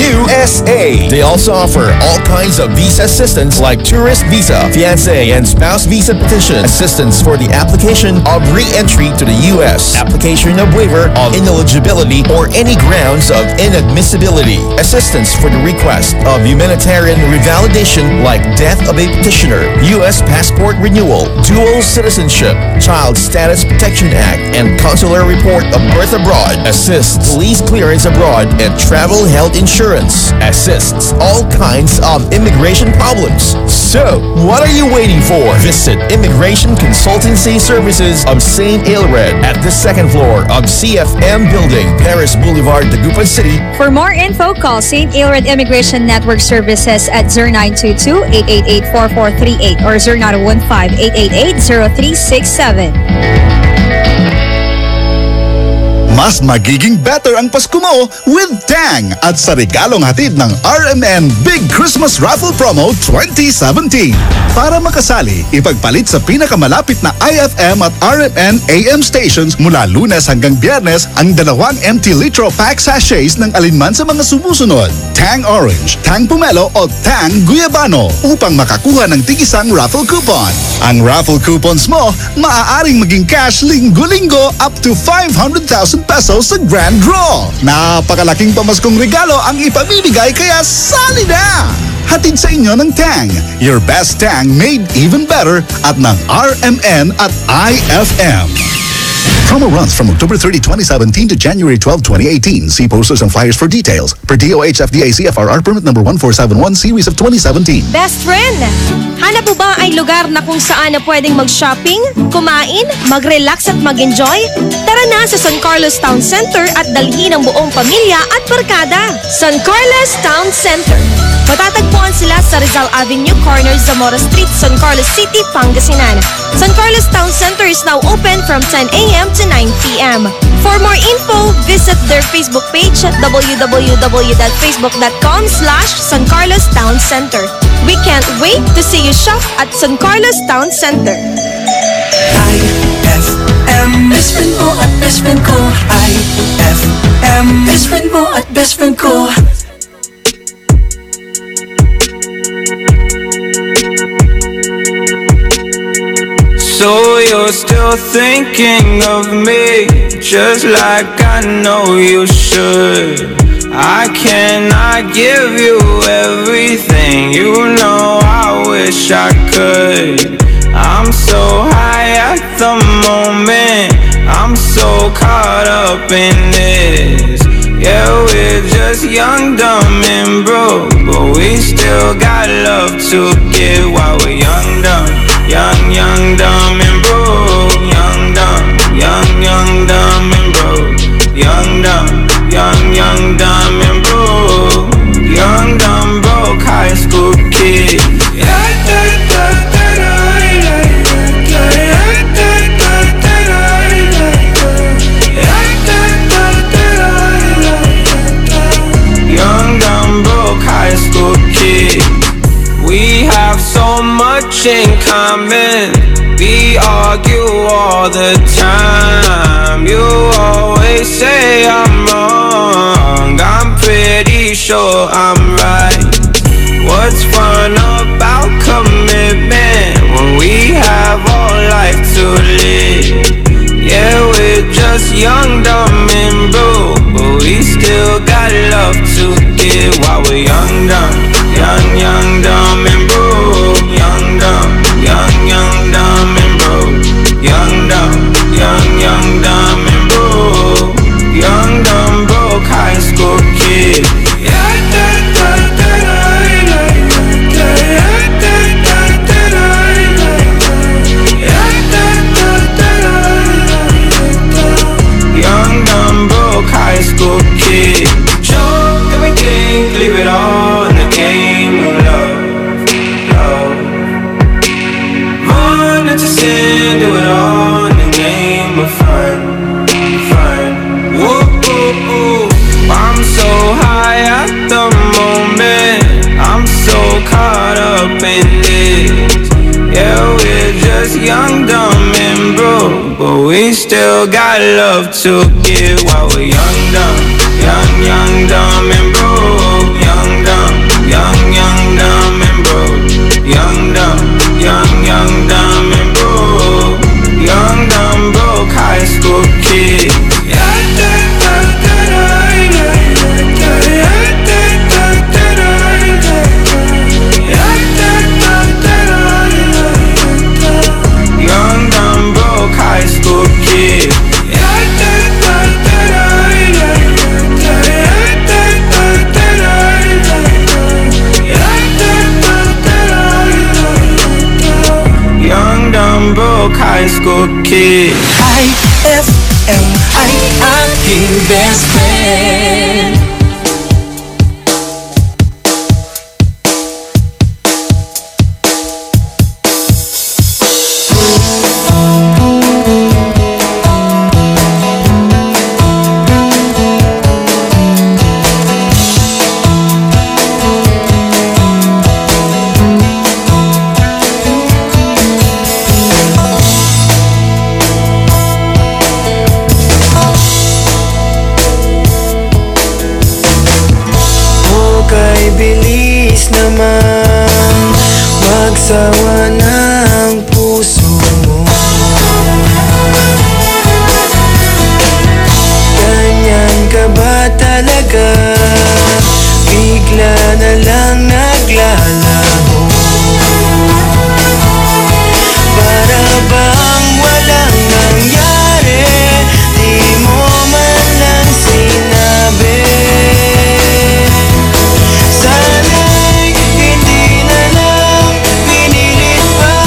They also offer all kinds of visa assistance like tourist visa, fiancé and spouse visa petition, assistance for the application of re-entry to the U.S., application of waiver of ineligibility or any grounds of inadmissibility, assistance for the request of humanitarian revalidation like death of a petitioner, U.S. passport renewal, dual citizenship, Child Status Protection Act, and consular report of birth abroad, assists police clearance abroad, and travel health insurance, assists all kinds of immigration problems. So, what are you waiting for? Visit Immigration Consultancy Services of St. Ilred at the second floor of CFM Building, Paris Boulevard, Dagupan City. For more info, call St. Ilred Immigration Network Services at 0922-888-4438 or 0915-888-0367. Mas magiging better ang Pasko mo with Tang at sa regalong hatid ng RMN Big Christmas Raffle Promo 2017. Para makasali, ipagpalit sa pinakamalapit na IFM at RMN AM stations mula Lunes hanggang Biyernes ang 2 empty litro pack sachets ng alinman sa mga sumusunod. Tang Orange, Tang Pomelo o Tang Guyabano upang makakuha ng tig-isang raffle coupon. Ang raffle coupons mo, maaaring maging cash linggo-linggo up to 500,000 pesos sa grand draw. Napakalaking pamaskong regalo ang ipamimigay kaya sali na! Hatid sa inyo ng Tang, your best Tang made even better at ng RMN at IFM. Promo runs from October 30, 2017 to January 12, 2018. See posters and flyers for details. Per DOH FDA CFRR permit number 1471 series of 2017. Best friend, hanap mo ba ay lugar na kung saan na pwedeng mag-shopping, kumain, mag-relax at mag-enjoy? Tara na sa San Carlos Town Center at dalhin ang buong pamilya at barkada. San Carlos Town Center. Matatagpuan sila sa Rizal Avenue, corner Zamora Street, San Carlos City, Pangasinan. San Carlos Town Center is now open from 10 a.m. to 9 p.m. For more info, visit their Facebook page at www.facebook.com/San Carlos Town Center. We can't wait to see you shop at San Carlos Town Center. IFM, best friend mo at best friend ko. IFM, best friend mo at best friend ko. So you're still thinking of me, just like I know you should. I cannot give you everything, you know I wish I could. I'm so high at the moment, I'm so caught up in this. Yeah, we're just young, dumb and broke, but we still got love to give while we're young, dumb. Young, young, dumb and broke. Young, dumb, young, dumb and broke. Young, dumb, young, dumb and broke. Young, dumb, broke high school kid. Young, dumb, broke high school kid. We have so much in common. We argue all the time. You always say I'm wrong. I'm pretty sure I'm right. What's fun about commitment when we have all life to live? Yeah, we're just young, dumb and broke, but we still got love to give while we're young, dumb. Young, dumb and broke. Young, dumb, young, dumb and broke. Young, dumb, young, dumb and broke. Young, dumb, broke high school. wanted to sin, do it all in the name of fun, fun. Whoa, whoa, whoa. I'm so high at the moment, I'm so caught up in this. Yeah, we're just young, dumb, and broke, but we still got love to give while we're young, dumb, young, dumb, and broke. Young, dumb, young, dumb, and broke. Young, dumb, young, dumb, and broke. Young, dumb, broke high school kid. Young, dumb, broke high school kid. Young, dumb, broke high school kid. IFM, aking best friend. Bilis naman magsawa ng puso mo. Ganyan ka ba talaga? Bigla na lang naglalaho. Para bang walang nangyari, di mo man lang sinabi. Sana'y hindi na lang pinilit pa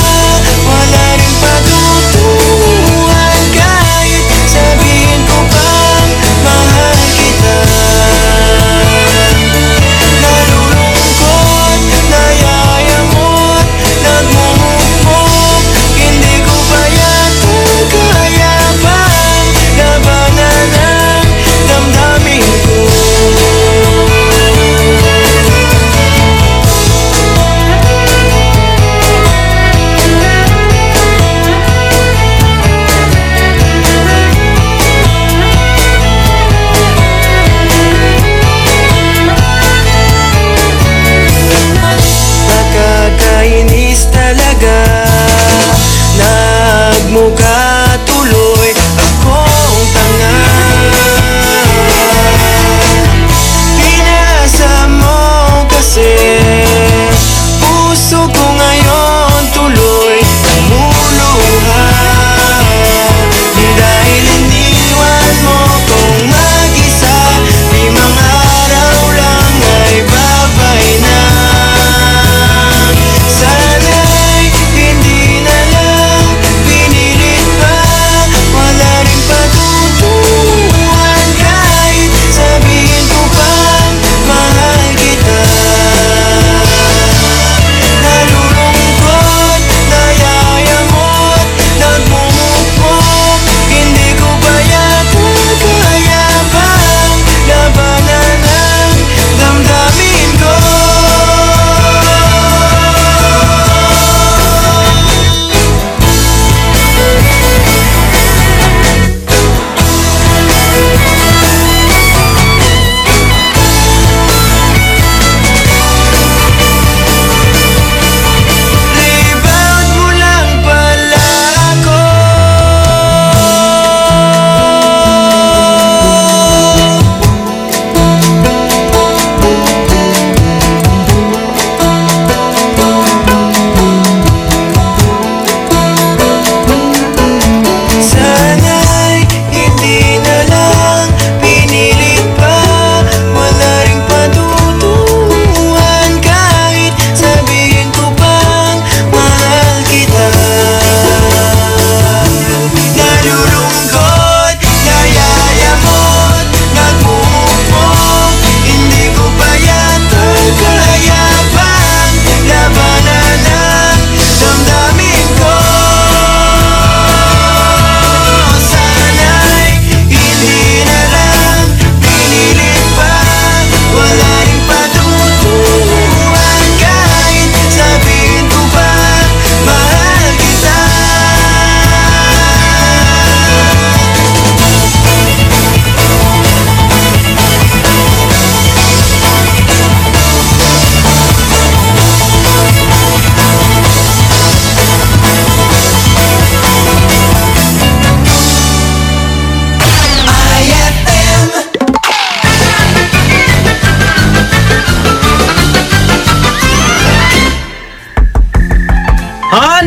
Han?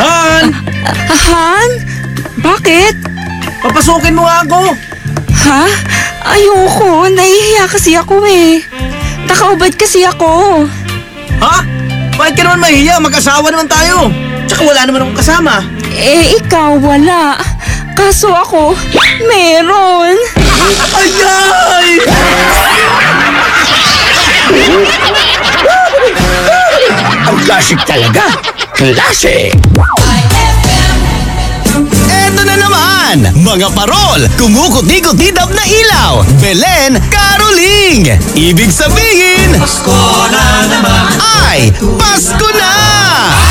Han? Han? Bakit? Papasukin mo nga ako. Ha? Ayoko. Nahihiya kasi ako eh. Nakaubad kasi ako. Ha? Bakit ka naman mahiya? Mag-asawa naman tayo. Tsaka wala naman akong kasama. Eh, ikaw wala. Kaso ako, meron. Ayay! Ang classic talaga. Classic! Eto na naman, mga parol, kumukuti-kutidap na ilaw, Belen, Caroling. Ibig sabihin, Pasko na naman. ay Pasko na!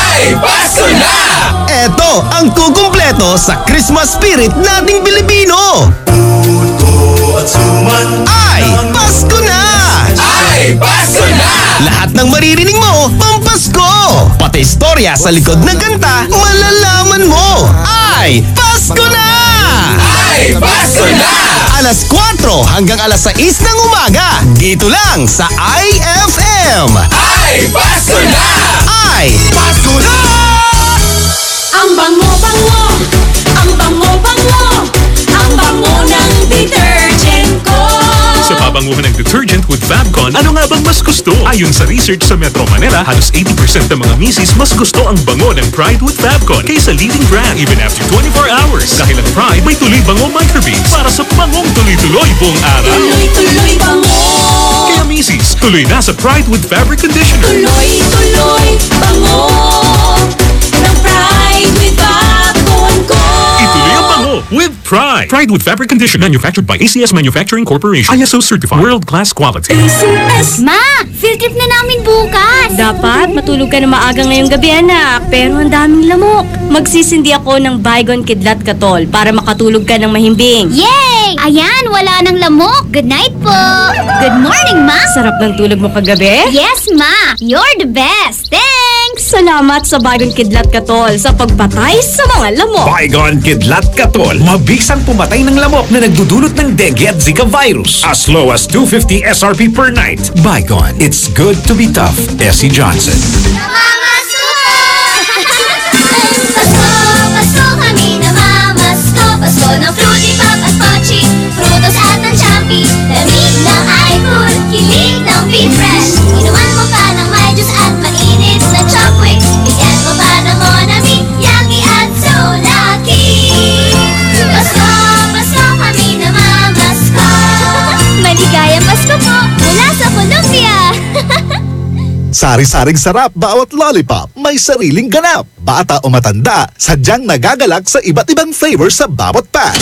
Ay, Pasko na! Eto ang kukumpleto sa Christmas spirit nating Pilipino. Ay Pasko na! Ay, Pasko na! Lahat ng maririnig mo, pampasko! Pati istorya sa likod ng kanta, malalaman mo! Ay Pasko na! Ay, Pasko na! Alas 4 hanggang alas 6 ng umaga. Dito lang sa IFM. Ay, Pasko na! Ay Pasko na! Ang bango-bango, ang bango-bango, ang bango ng detergent ko. Sa babanguhan ng detergent with Fabcon, ano nga bang mas gusto? Ayon sa research sa Metro Manila, halos 80% ng mga misis mas gusto ang bango ng Pride with Fabcon kaysa leading brand even after 24 hours. Dahil ang Pride may tuloy bango microbeads para sa bangong tuloy-tuloy buong araw. Tuloy-tuloy bango. Kaya misis, tuloy na sa Pride with Fabric Conditioner. Tuloy-tuloy bango ng Pride with Fabcon ko. Ituloy ang bango with Pride. Pride with Fabric Conditioner, manufactured by ACS Manufacturing Corporation. ISO certified, world-class quality. Ma, field trip na namin bukas. Dapat matulog ka na maaga ngayong gabi, anak. Pero ang daming lamok. Magsisindi ako ng Baygon Kidlat Katol para makatulog ka ng mahimbing. Yay! Ayan, wala nang lamok. Good night po. Good morning, Ma. Sarap ng tulog mo kagabi? Yes, Ma. You're the best. Thanks. Salamat sa Baygon Kidlat Katol sa pagpatay sa mga lamok. Baygon Kidlat Katol. Mabisang pumatay ng lamok na nagdudulot ng dengue at Zika virus. As low as 250 SRP per night. Baygon. It's good to be tough. Essie Johnson. Pasko kami namamasko. Pasko ng Fruity Pop at Pochi, Frutos at ng Champi. Lamig ng iFood, kilig ng Be Fresh. Inuman mo pa ng may juice at mainit na Chopwick. Bigyan mo pa ng Monami, Yummy at so lucky. Pasko, Pasko kami namamasko. Maligayang Pasko po mula sa Colombia. Sari-saring sarap bawat lollipop, may sariling ganap. Bata o matanda, sadyang nagagalak sa iba't ibang flavor sa bawat pack.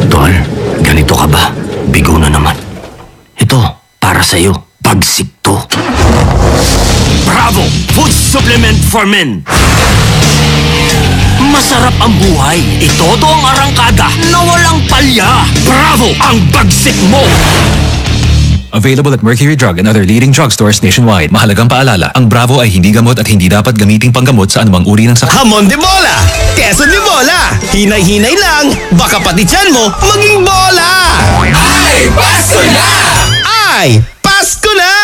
Tol, ganito ka ba? Bigo na naman. Ito, para sa'yo. Pagsik to. Bravo! Food supplement for men! Masarap ang buhay. Itodo ang arangkada na walang palya. Bravo! Ang bagsik mo! Available at Mercury Drug and other leading drugstores nationwide. Mahalagang paalala, ang Bravo ay hindi gamot at hindi dapat gamiting panggamot sa anumang uri ng sakit. Hamon de bola! Queso de bola! Hinay-hinay lang, baka pati tiyan mo maging bola! Ay, Pasko na! Ay, Pasko na!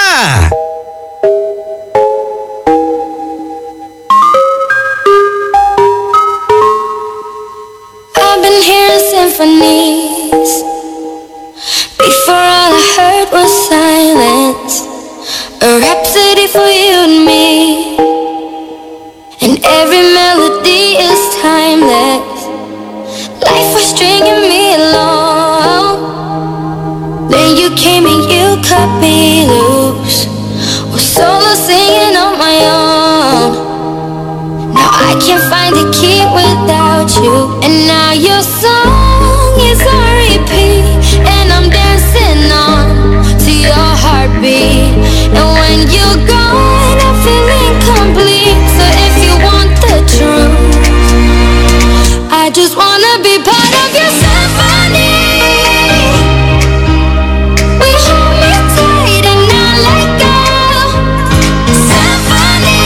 I've been hearing symphonies. Before all I heard was silence. A rhapsody for you and me. And every melody is timeless. Life was stringing me along. Then you came and you cut me loose. Was solo singing on my own. Now I can't find a key without you. And now your song is on repeat. And I'm dancing on to your heartbeat. And when you're gone, I feel incomplete. So if you want the truth, I just wanna be part of your symphony. We hold me tight and not let go. Symphony.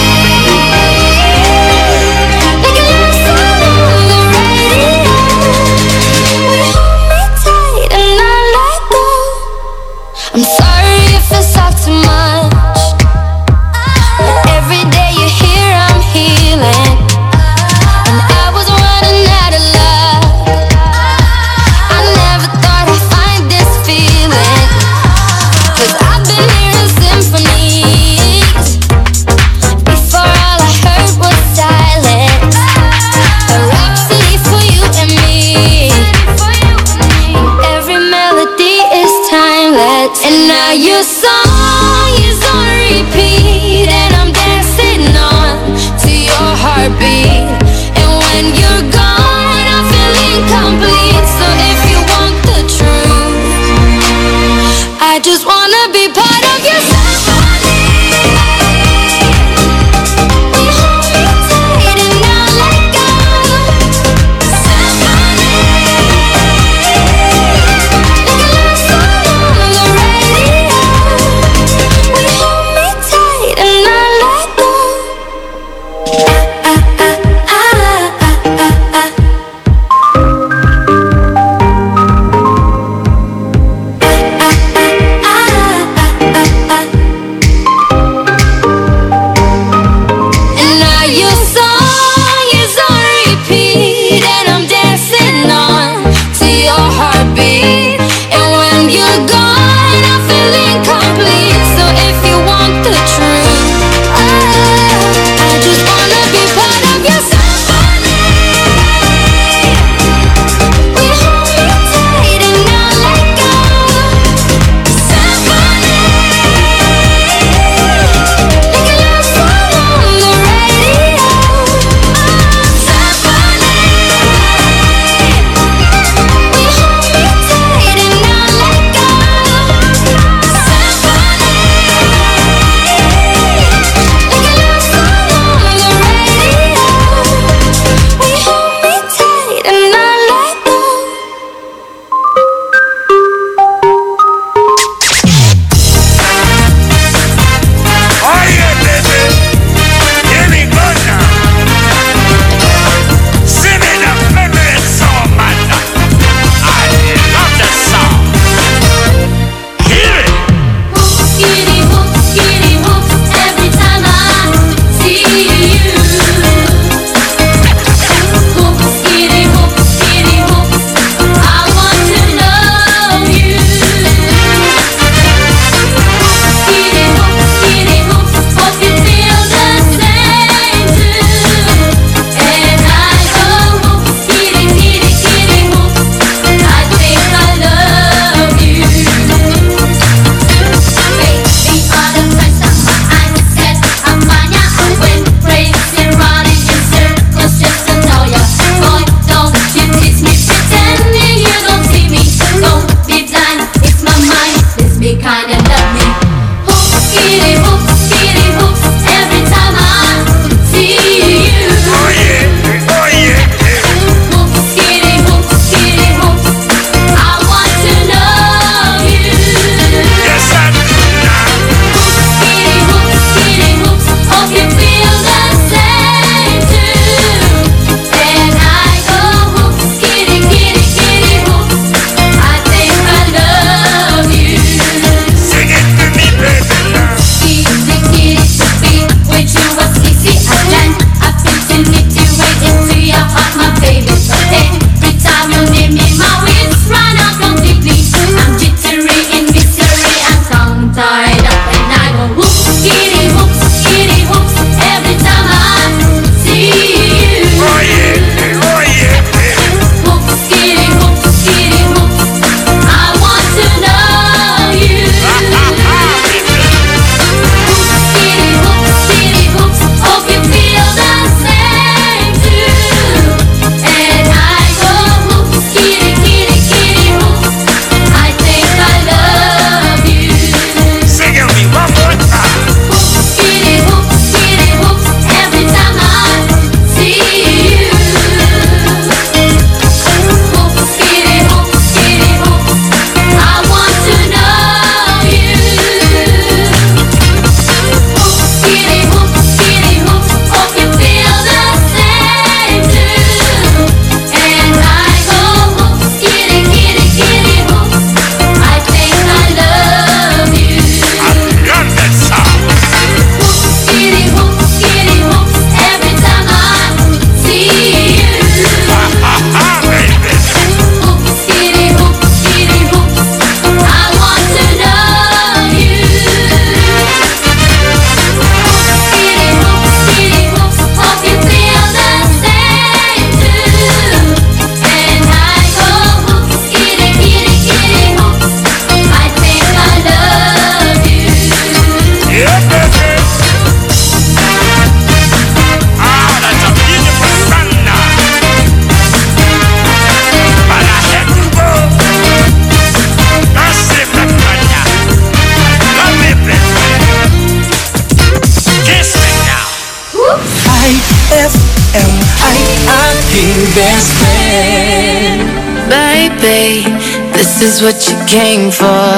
best friend. Baby, this is what you came for.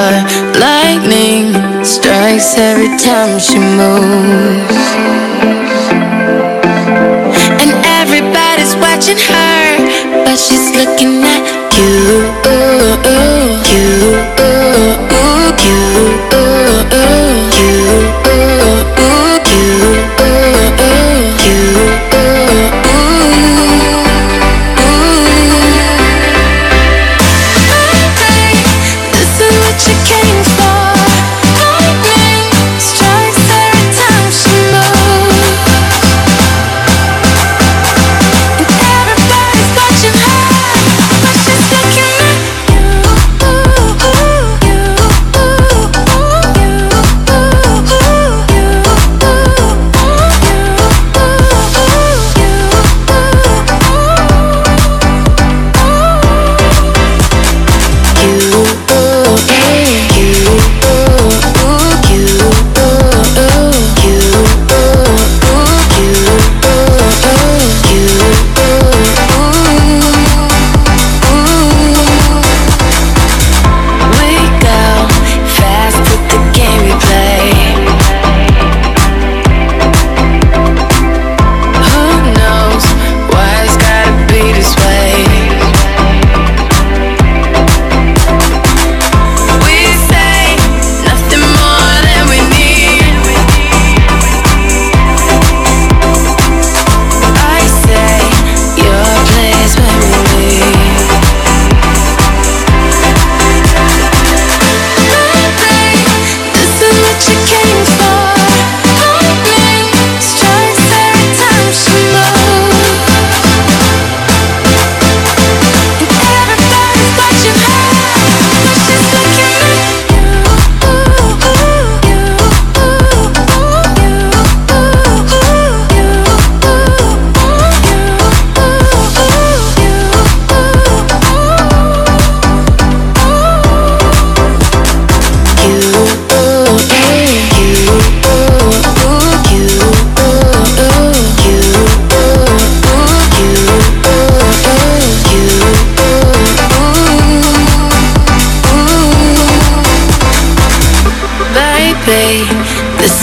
Lightning strikes every time she moves, and everybody's watching her, but she's looking at you.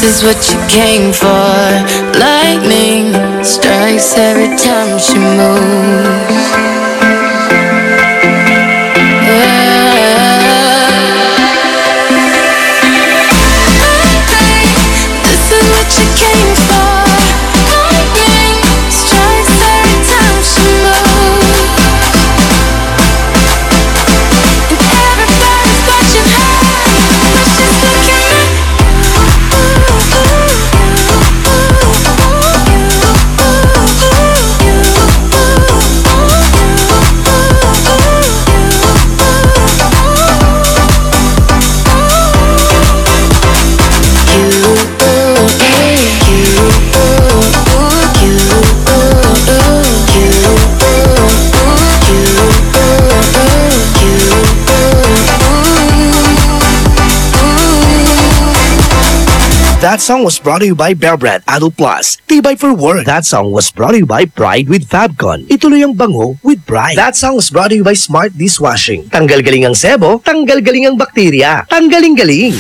This is what you came for. Lightning strikes every time she moves. This is what you came for. Lightning strikes every time she moves, and everybody's watching her, but she's looking at That song was brought to you by Bear Brand Adult Plus. Tibay for work. That song was brought to you by Pride with Fabcon. Ituloy ang bango with Pride. That song was brought to you by Smart Dishwashing. Tanggal galing ang sebo, tanggal galing ang bakterya. Tanggaling galing.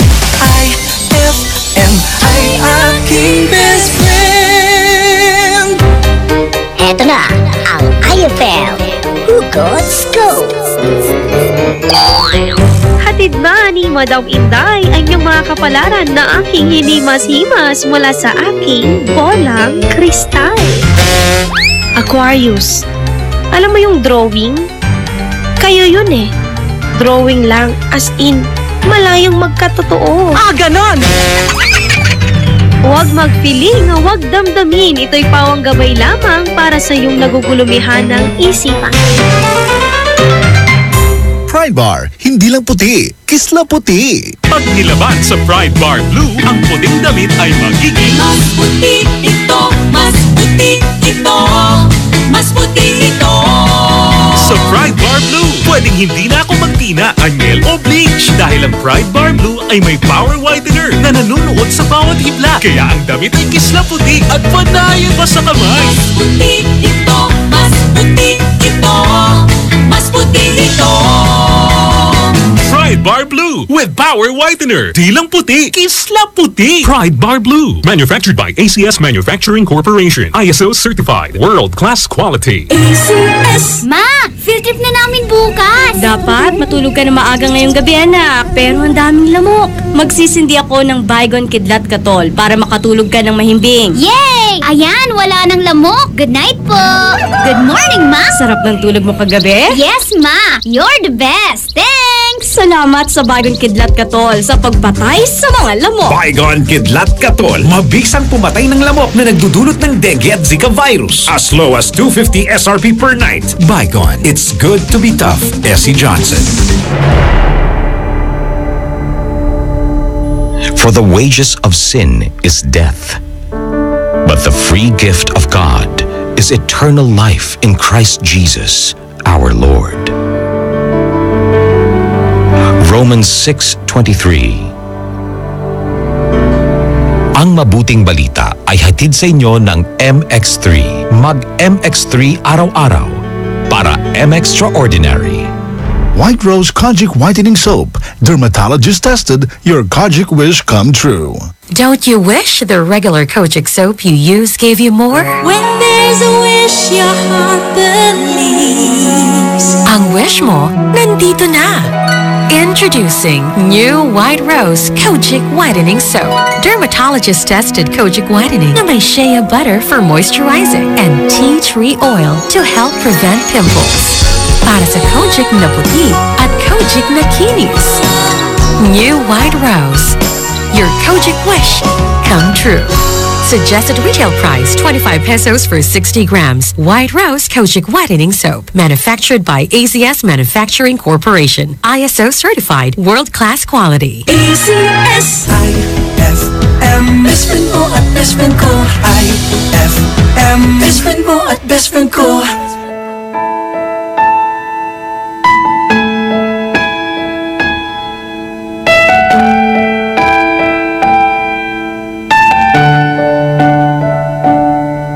IFM ay aking best friend. Eto na ang IFM Hugot Scoop. Hatid na ni Madam Inday ang iyong mga kapalaran na aking hinimas-himas mula sa aking bolang kristal. Aquarius, alam mo yung drawing? Kayo yun eh. Drawing lang, as in, malayong magkatotoo. Ah, ganon! Huwag magpiling, huwag damdamin. Ito'y pawang gabay lamang para sa iyong nagugulumihan ng isipan. Pride Bar, hindi lang puti, kisla puti. Pag nilaban sa Pride Bar Blue, ang puting damit ay magiging Mas puti ito, mas puti ito, mas puti ito. Sa Pride Bar Blue, pwedeng hindi na ako magtina, anyel o bleach dahil ang Pride Bar Blue ay may power whitener na nanunuot sa bawat hibla. Kaya ang damit ay kisla puti at panayan pa sa kamay. Mas puti ito, mas puti ito. mas puti ito. Pride Bar Blue with Power Whitener. Di lang puti, kisla puti. Pride Bar Blue. Manufactured by ACS Manufacturing Corporation. ISO certified. World-class quality. ACS! Ma! Field trip na namin bukas! Dapat matulog ka na maaga ngayong gabi, anak. Pero ang daming lamok. Magsisindi ako ng Baygon Kidlat Katol para makatulog ka ng mahimbing. Yay! Ayan, wala nang lamok. Good night po! Good morning, Ma! Sarap ng tulog mo kagabi? Yes, Ma! You're the best! Thanks! Salamat sa Baygon Kidlat Katol sa pagpatay sa mga lamok. Baygon Kidlat Katol. Mabisang pumatay ng lamok na nagdudulot ng dengue at Zika virus. As low as 250 SRP per night. Baygon. It's good to be tough. Essie Johnson. For the wages of sin is death, but the free gift of God is eternal life in Christ Jesus, our Lord. Romans 6:23. Ang mabuting balita ay hatid sa inyo ng MX3. Mag-MX3 araw-araw para M-Extraordinary. White Rose Kojic Whitening Soap. Dermatologist tested, your Kojic wish come true. Don't you wish the regular Kojic soap you use gave you more? When there's a wish, your heart believes. Ang wish mo, nandito na. Introducing new White Rose Kojic Whitening Soap. Dermatologist tested Kojic Whitening na may shea butter for moisturizing and tea tree oil to help prevent pimples. Para sa Kojic na puti at Kojic na kinis. New White Rose. Your Kojic wish come true. Suggested retail price 25 pesos for 60 grams. White Rose Kojic Whitening Soap. Manufactured by ACS Manufacturing Corporation. ISO certified. World-class quality. ACS IFM. Best friend mo at best friend ko. IFM. Best friend mo at best friend ko.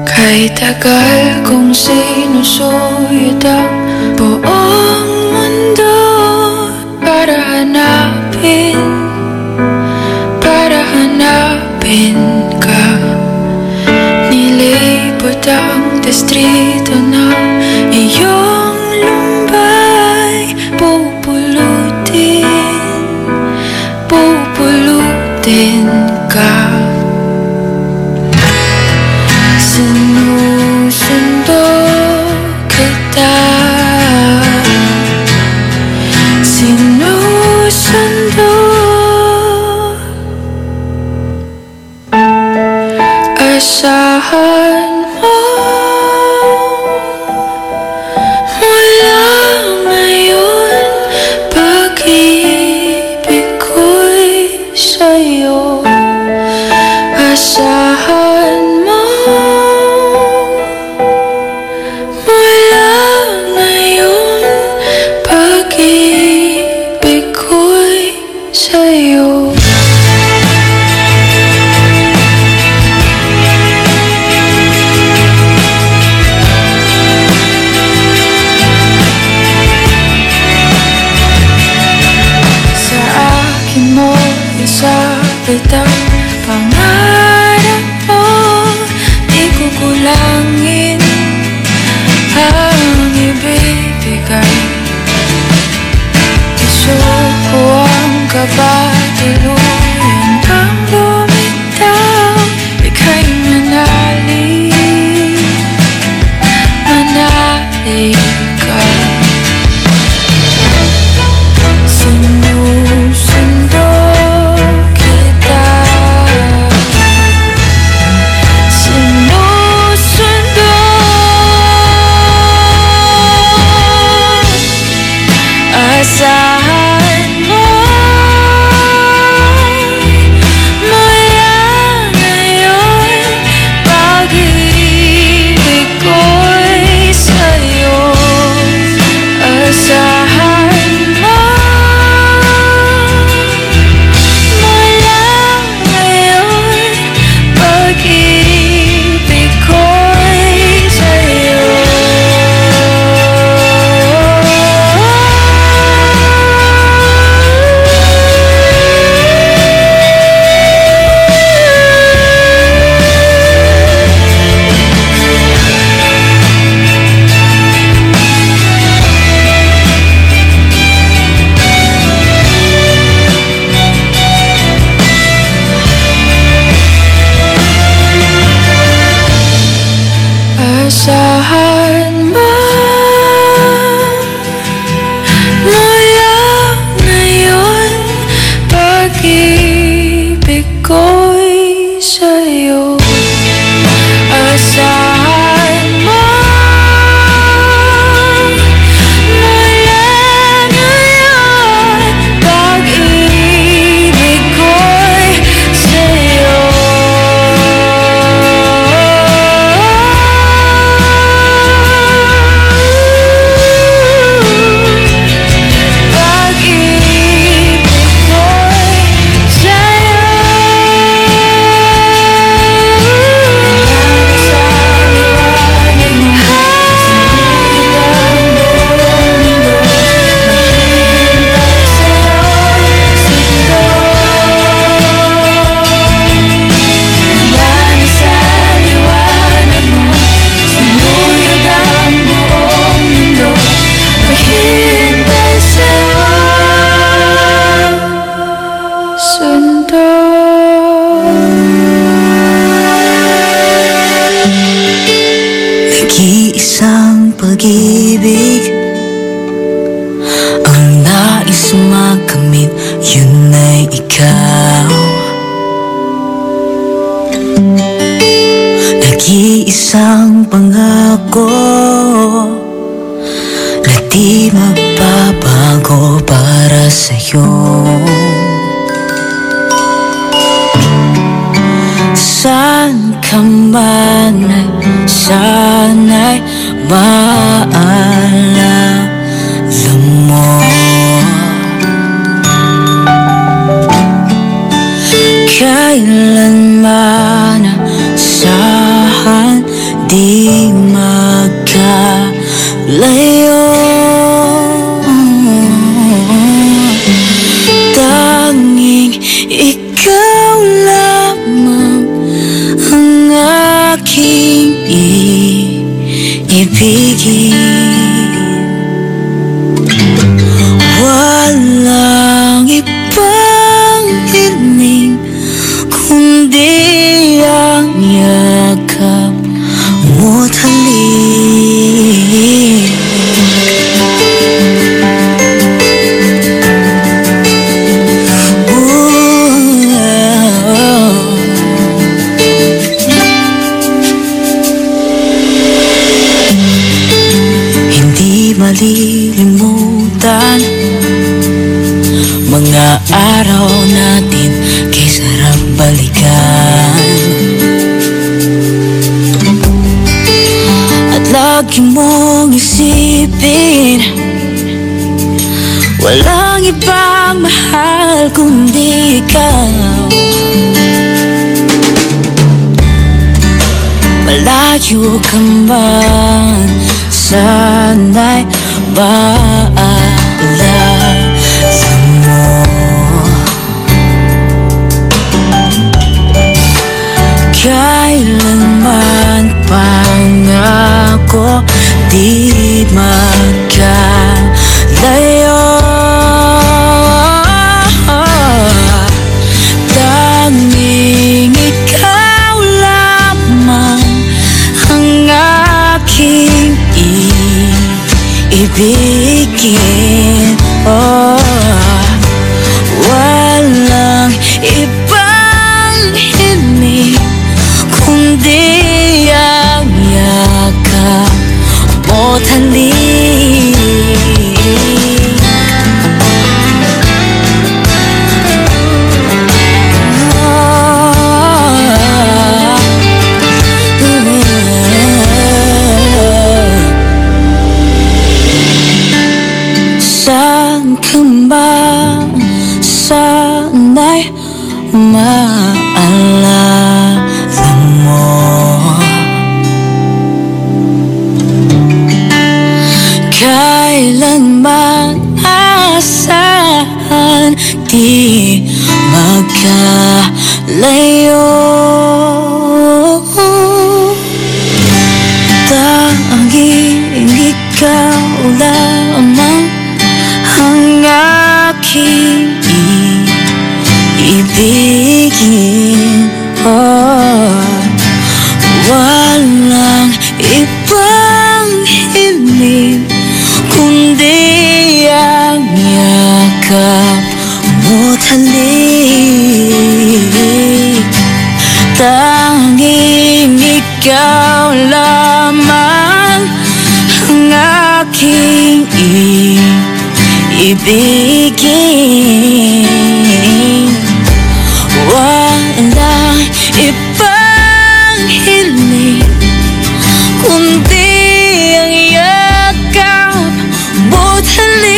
Kay tagal kong sinusuyod ang buong mundo para hanapin ka. Nilipot ang distrito ng iyong lumbay. Pupulutin ka. Sinusundo kita. Sinusundo. Asahan mo mula ngayon, pag-ibig ko'y sa'yo. Asahan mo mula ngayon, pag-ibig ko'y sa'yo. Sa akin mo isabit ang pangarap mo, di ko kulangin ang ibibigay. Isuko ang kabatuluyan kang lumitaw, ika'y manalig ka. Sinusundo kita. Sinusundo. Asahan mo mula ngayon, pag-ibig ko'y sa'yo. Asahan mo mula ngayon, pag-ibig ko'y sa'yo. Nag-iisang pangako na di magbabago para sa'yo. Saan ka man ay sana'y maalala mo. Kailanman asahan di magkalayo. Tanging ikaw lamang ang aking iibigin. Walang ibang hiling kundi ang yakap mo't halik. Hindi malilimutan mga araw natin kay sarap balikan. At lagi mong isipin, walang ibang mahal kundi ikaw. Malayo ka man, sana'y maalala mo. Kailanman pangako di magkalayo. Tanging ikaw lamang ang aking iibigin. Oh, walang ibang hiling kundi ang yakap mo't halik. Saan ka ba? Sana'y maalala mo. Kailanman asahan di magkalayo. Tanging ikaw lamang ang aking iibigin. Oh, walang ibang hiling kundi ang yakap mo't halik. Tanging ikaw lamang ang aking ibigin. Walang ibang hiling kundi ang yakap mo't halik.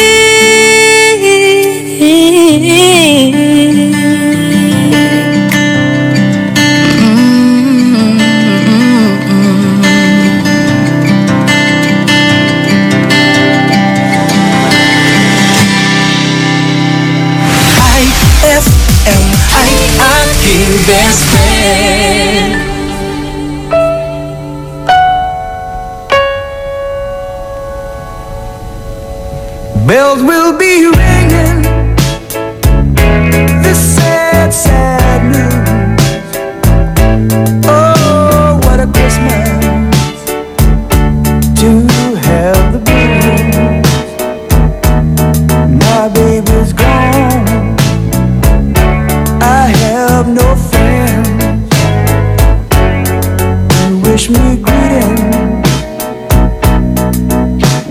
wish me greeting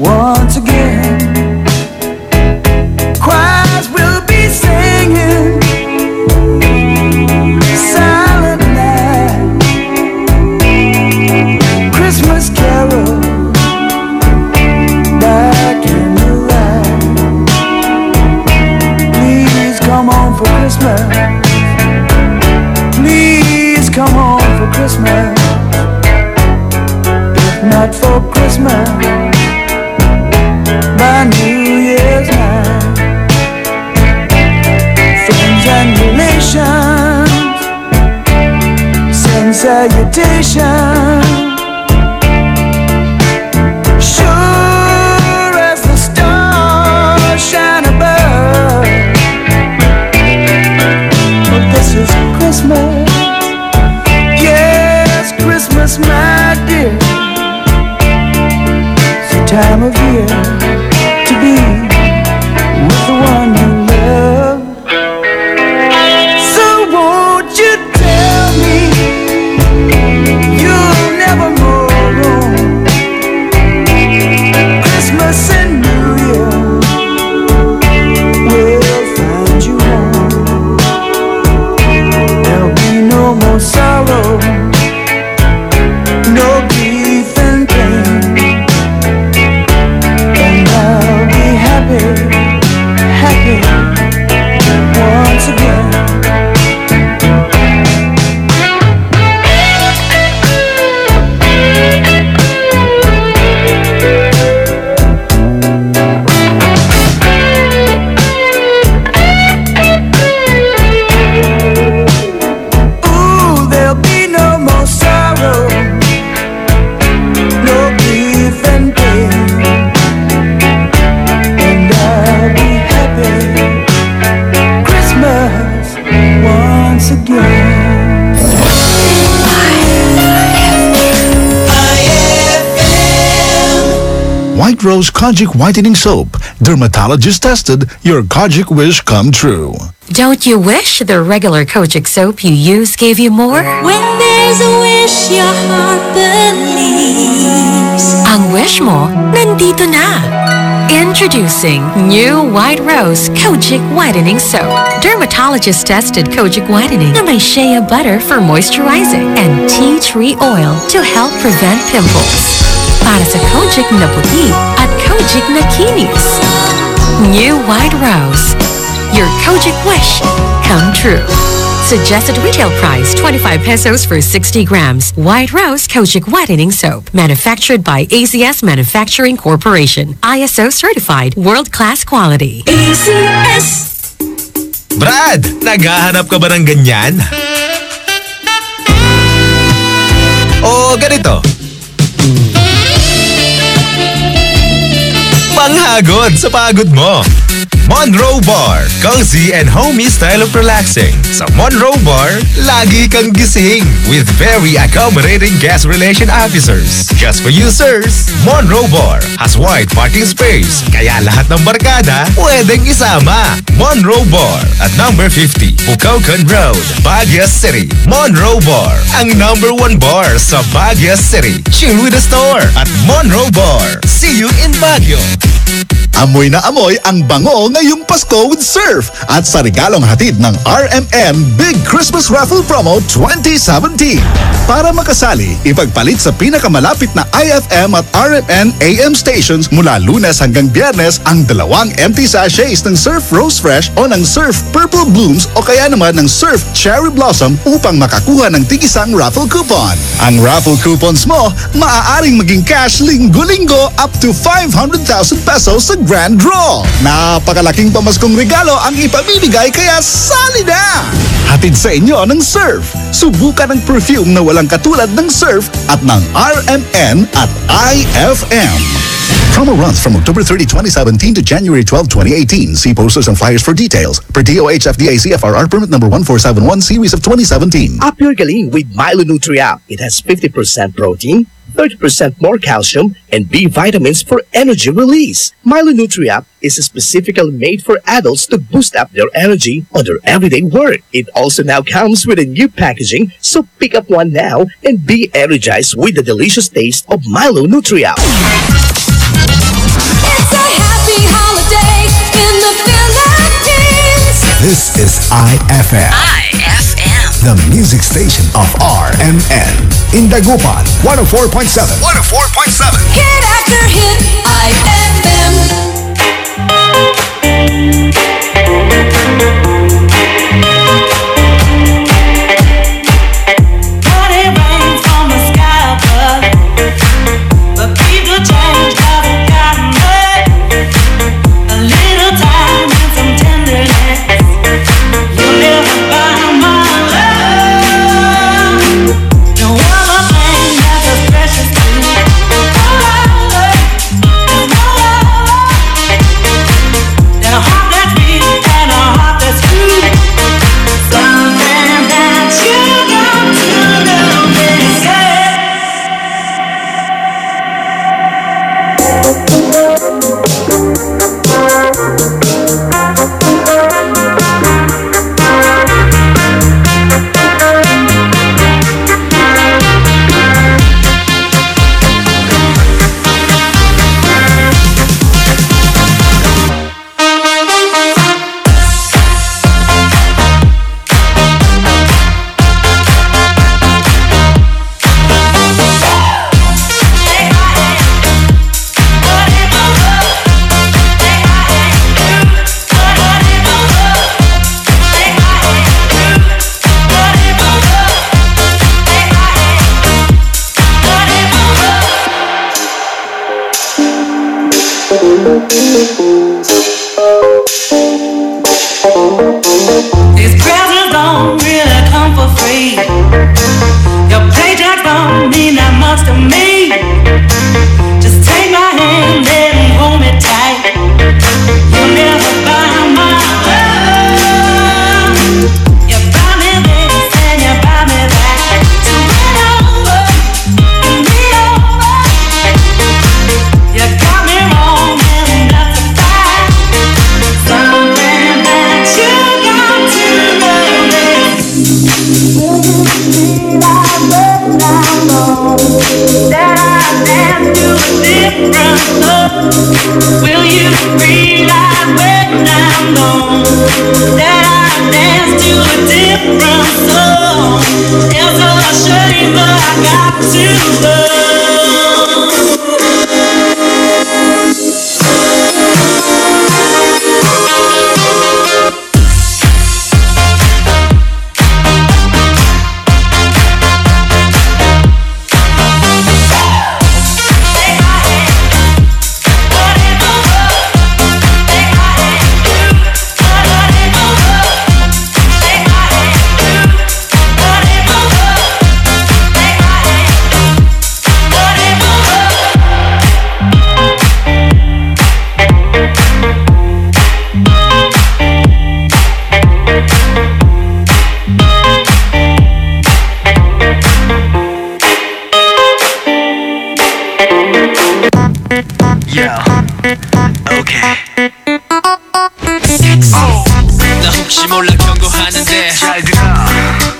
once again. Choirs will be singing Silent Night, Christmas carol back in the line. Please come home for Christmas. Please come home for Christmas. If not for Christmas, by New Year's night. Friends and relations send salutations. Sure as the stars shine above, but this is Christmas. Yes, Christmas, my dear. It's the time of year to be with the one you love. So won't you tell me you'll never more wrong? Christmas and New Year will find you home. There'll be no more sorrow, no grief and pain, and I'll be happy, happy once again. Ooh, there'll be no more sorrow, no grief and pain, and I'll be happy Christmas once again. White Rose Kojic Whitening Soap. Dermatologist tested, your Kojic wish come true. Don't you wish the regular Kojic soap you use gave you more? When there's a wish your heart believes. Ang wish mo, nandito na. Introducing new White Rose Kojic Whitening Soap. Dermatologist tested Kojic Whitening na may shea butter for moisturizing and tea tree oil to help prevent pimples. Para sa Kojic na puti at Kojic na kinis. New White Rose. Your Kojic wish come true. Suggested retail price 25 pesos for 60 grams. White Rose Kojic Whitening Soap. Manufactured by ACS Manufacturing Corporation. ISO certified world-class quality. ACS. Brad, naghahanap ka ba ng ganyan? O ganito? Panghagod sa pagod mo. Monroe Bar, cozy and homey style of relaxing. Sa Monroe Bar, lagi kang gising with very accommodating guest relation officers. Just for you, sirs, Monroe Bar has wide parking space, kaya lahat ng barkada pwedeng isama. Monroe Bar at number 50, Bucaucan Road, Baguio City. Monroe Bar, ang number 1 bar sa Baguio City. Chill with the store at Monroe Bar. See you in Baguio. Amoy na amoy ang bango ngayong Pasko with Surf at sa regalong hatid ng RMN Big Christmas Raffle Promo 2017. Para makasali, ipagpalit sa pinakamalapit na IFM at RMN AM stations mula Lunes hanggang Biyernes ang 2 empty sachets ng Surf Rose Fresh o ng Surf Purple Blooms o kaya naman ng Surf Cherry Blossom upang makakuha ng tig-isang raffle coupon. Ang raffle coupons mo, maaaring maging cash linggo-linggo up to 500,000 pesos sa Grand Draw. Napakalaking pamaskong regalo ang ipamimigay kaya sali na! Hatid sa inyo ng Surf. Subukan ang perfume na walang katulad ng Surf at ng RMN at IFM. Promo runs from October 30, 2017 to January 12, 2018. See posters and flyers for details. Per DOH FDA CFRR permit number 1471 series of 2017. Up your galing with Milo Nutri-App. It has 50% protein, 30% more calcium, and B vitamins for energy release. Milo Nutri-Up is specifically made for adults to boost up their energy on their everyday work. It also now comes with a new packaging, so pick up one now and be energized with the delicious taste of Milo Nutri-Up. It's a happy holiday in the Philippines. This is IFM. The music station of RMN. In Dagupan, 104.7. 104.7. Hit after hit, IFM. But it rains from the sky above. But people change, doesn't got much. A little time and some tenderness. You'll never find my love. No other thing that's as precious to me. Than a heart that's beat and a heart that's true. Something that you got to know, these presents don't really come for free. Your paychecks don't mean that much to me. Just take my hand and hold me tight. You'll never buy my love. You buy me this and you buy me that. So win over and be over. You got me wrong and that's a fact. Something that you got to know. That I dance to a different love. Will you realize when I'm gone that I dance to a different song? It's a shame, but I got to love. 나 혹시 몰라 경고하는데 잘 들어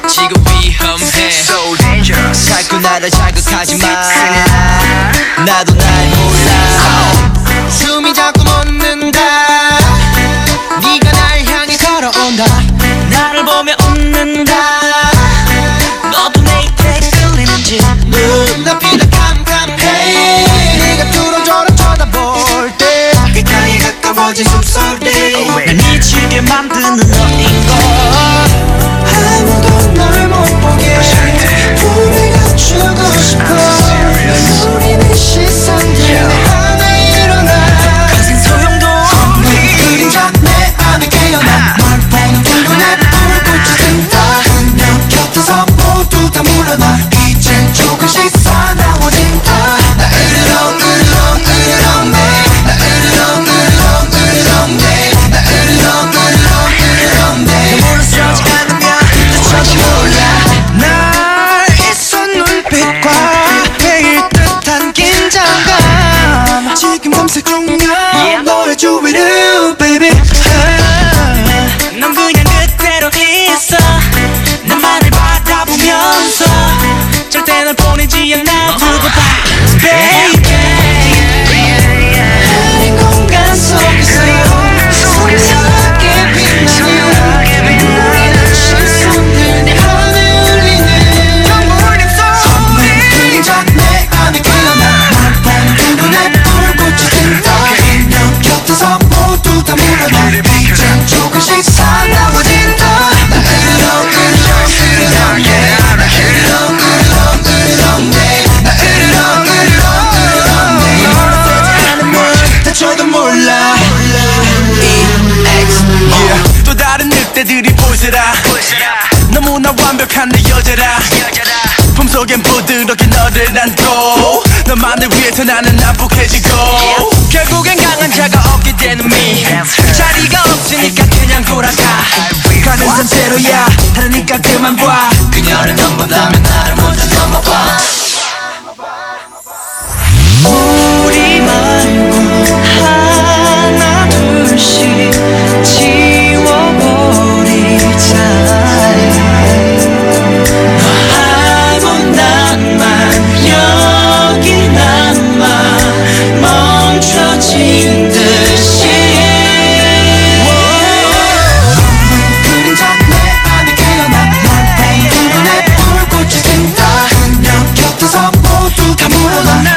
지금 위험해 So dangerous 자꾸 나를 자극하지 마 나도 날 몰라 숨이 자꾸 멎는다 네가 날 향해 걸어온다 나를 보며 웃는다 너도 내 입에 끌리는지 눈앞이 다 캄캄해 네가 뚫어져라 쳐다볼 때 귓가에 가까워진 숨소리 날 미치게 만드는 너인걸 아무도 널 못 보게 불을 갖추고 싶어 널 노리는 시선들 내 안에 일어나 가진 소용도 없니 그림자 내 안에 깨어나 널 보는 불눈에 불꽃이 든다 그냥 곁에서 모두 다 물러나 이젠 조금씩 사나워진다 나 으르렁 으르렁 으르렁 내 나 으르렁 으르렁 으르렁 내나 으르렁 으르렁 으르렁 내 모르스러지 않으면 그쳐도 몰라 날 이 손 눈빛과 매일 뜻 energy ang natuto pa Baby 내 공간 속에서 소리스럽게 빛나는 시선들 내 안에 울리는 그림자 내 안에 깨어나 넌 두 눈에 불꽃이 든다 너 곁에서 모두 다 물러나 이젠 조금씩 사나워진다 나 저도 몰라 또 다른 늑대들이 보이더라 너무나 완벽한 내 여자라 품속엔 부드럽게 너를 안고 너만을 위해서 나는 난폭해지고 결국엔 강한 자가 없게 되는 me 자리가 없으니까 그냥 돌아가 가는 상태로야 하니까 그만 봐 그녀를 넘보다면 나를 먼저 넘어봐 우리 말고 하나 둘씩 지워버리자 너하고 난만 여기 남아 멈춰진 듯이 그림자 내 안에 깨어나 넌 눈에 불꽃이 든다 그녀 곁에서 모두 다 물어나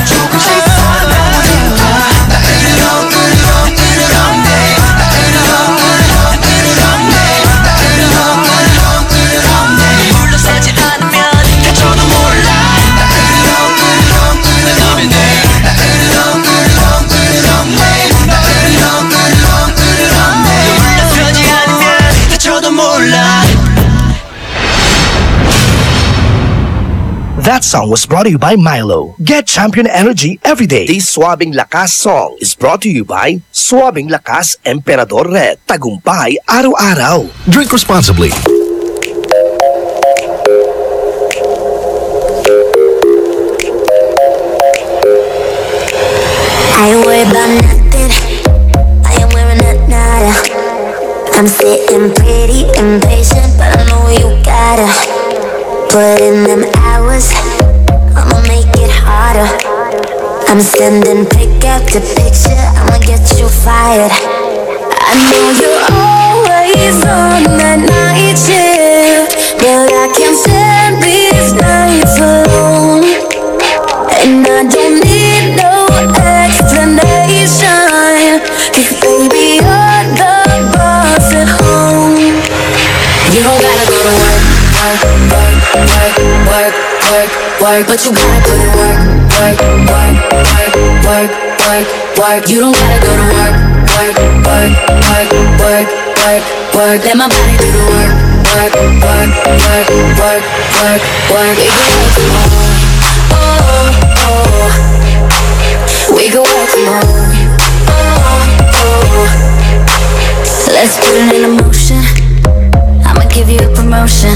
조금씩 사나워진다 나 물러서지 않으면 다쳐도 몰라 물러서지 않으면 다쳐도 몰라 That song was brought to you by Milo. Get champion energy every day. This Swabing Lakas song is brought to you by Swabing Lakas Emperador Red. Tagumpay araw-araw. Drink responsibly. I ain't worried about nothing. I ain't wearing a nada. I'm sitting pretty impatient, but I know you gotta put in them hours. I'ma make it harder. I'm sending pick after picture. I'ma get you fired. I know you're always on that night shift, but I can't stand these nights alone. And I don't need no explanation, 'cause baby you're the boss at home. You don't gotta go to work, work, work, work, work, work, work, but you gotta put in work, work, work, work, work, work, work. You don't gotta go to work, work, work, work, work, work, work. Let my body do the work, work, work, work, work, work, work. We can work from home. We can work from home. Let's put it in motion. I'ma give you a promotion.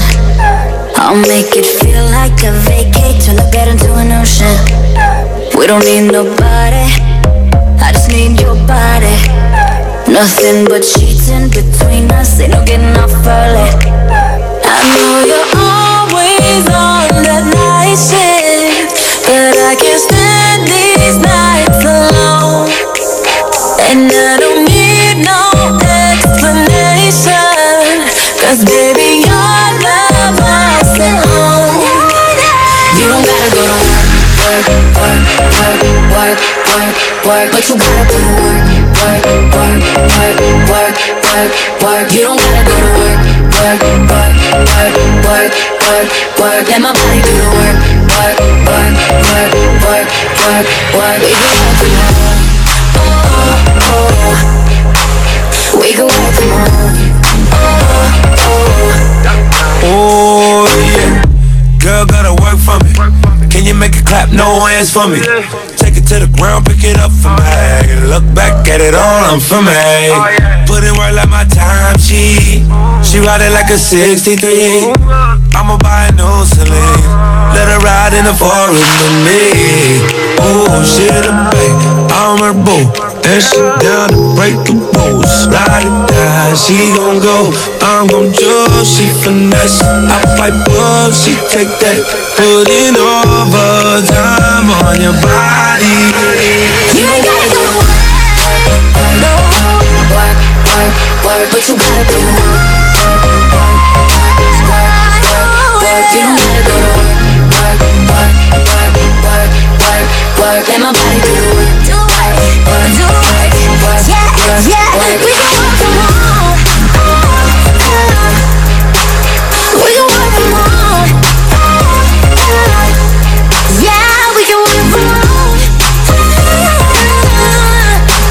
I'll make it feel like a vacate, turn the bed into an ocean. We don't need nobody, I just need your body. Nothing but sheets in between us, ain't no getting off early. I know you're always on that night shift, but I can't stand these nights alone. And I don't need no explanation, 'cause baby you're the boss at home. You don't gotta go to work, work, work, work, work, work, but you gotta put in work, work, work, work, work, work, work. You don't gotta go to work, work, work, work, work, work, work. Let my body do the work, work, work, work, work, work, work. We can work from home. We can work from home. Oh yeah, girl gotta work for me. Can you make it clap? No hands for me. Take it to the ground, pick it up for me. Look back at it all, I'm for me. Put in work like my time sheet. She ride it like a 63. I'ma buy a new Celine. Let her ride in the forest with me. Oh, shit, babe, I'm her boo. And she down to break the rules. Ride or die, she gon' go. I'm gon' judge, she finesse. I fight up, she take that. Put in overtime on your body. You ain't gotta go to work, no. Work, work, work, but you gotta do work. You don't gotta go to work, work, work, work, work, work. Let my body do the work. Do work, do work, work, yeah, yeah. We can work from home. We can work from home. Yeah, we can work from home.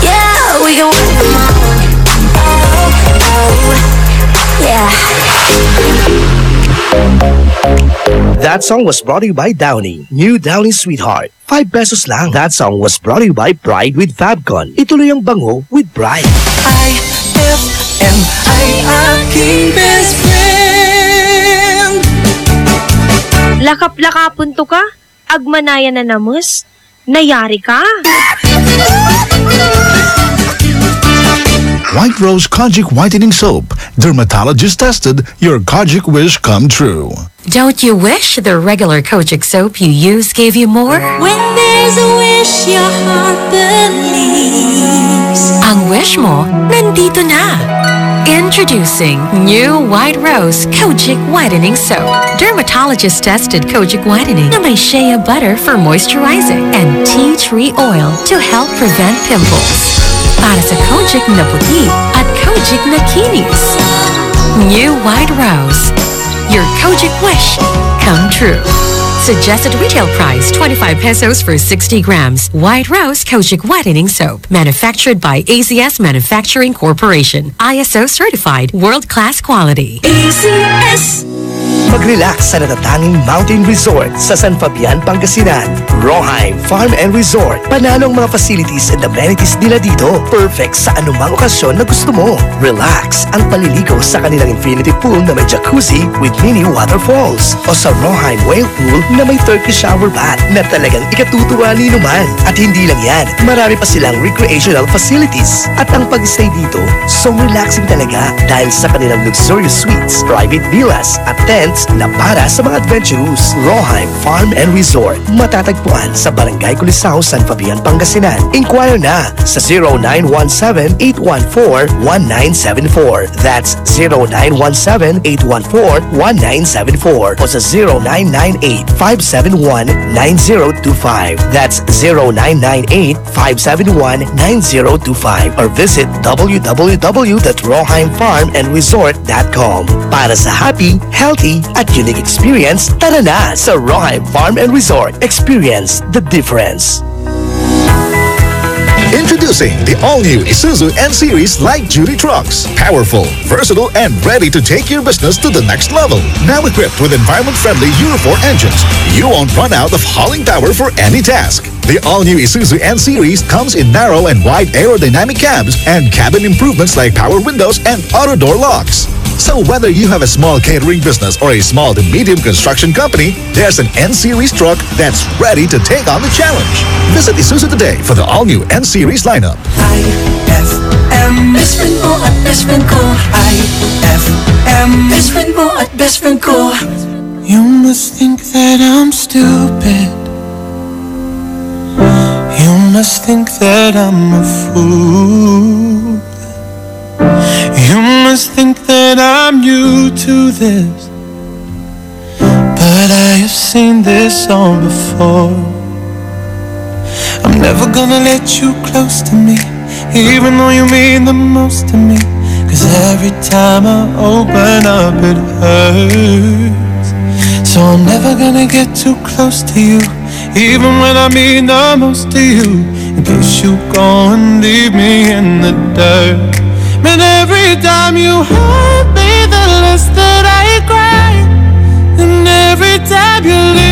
Yeah, we can work from home. Yeah. That song was brought to you by Downy. New Downy Sweetheart. 5 pesos lang. That song was brought to you by Pride with Fabcon. Ituloy ang bango with Pride. IFM, ay aking best friend. Lakap-lakapon to ka? Agmanaya na namus? Nayari ka? White Rose Kojic Whitening Soap. Dermatologist tested, your Kojic wish come true. Don't you wish the regular Kojic soap you use gave you more? When there's a wish, your heart believes. Ang wish mo, nandito na. Introducing new White Rose Kojic Whitening Soap. Dermatologist tested Kojic Whitening na may shea butter for moisturizing and tea tree oil to help prevent pimples. Para sa Kojic na puti at Kojic na kinis. New White Rose. Your Kojic wish come true. Suggested retail price 25 pesos for 60 grams. White Rose Kojic Whitening Soap. Manufactured by ACS Manufacturing Corporation. ISO certified world-class quality. ACS. Mag-relax sa natatanging mountain resort sa San Fabian, Pangasinan. Roheim Farm and Resort. Panalong mga facilities and amenities nila dito. Perfect sa anumang okasyon na gusto mo. Relax ang paliligo sa kanilang infinity pool na may jacuzzi with mini waterfalls. O sa Roheim Whale Pool na may Turkish shower bath na talagang ikatutuwa ninuman. At hindi lang yan, marami pa silang recreational facilities. At ang pag-stay dito, so relaxing talaga dahil sa kanilang luxurious suites, private villas at tents na para sa mga adventurous. Roheim Farm and Resort. Matatagpuan sa Barangay Culisao, San Fabian, Pangasinan. Inquire na sa 0917-814-1974. That's 0917-814-1974 o sa 0998-571-9025. That's 0998-571-9025 or visit www.roheimfarmandresort.com. Para sa happy, healthy, at unique experience, tara na sa Roheim Farm and Resort. Experience the difference. Introducing the all-new Isuzu N-Series light-duty trucks. Powerful, versatile, and ready to take your business to the next level. Now equipped with environment-friendly Euro 4 engines, you won't run out of hauling power for any task. The all-new Isuzu N-Series comes in narrow and wide aerodynamic cabs and cabin improvements like power windows and auto door locks. So whether you have a small catering business or a small to medium construction company, there's an N-Series truck that's ready to take on the challenge. Visit Isuzu today for the all-new N-Series lineup. IFM, best friend mo at best friend ko. IFM, best friend mo at best friend ko. You must think that I'm stupid. You must think that I'm a fool. You must think that I'm new to this, but I have seen this all before. I'm never gonna let you close to me, even though you mean the most to me. 'Cause every time I open up it hurts. So I'm never gonna get too close to you, even when I mean the most to you, in case you go and leave me in the dirt. And every time you hurt me, the less that I cry. And every time you leave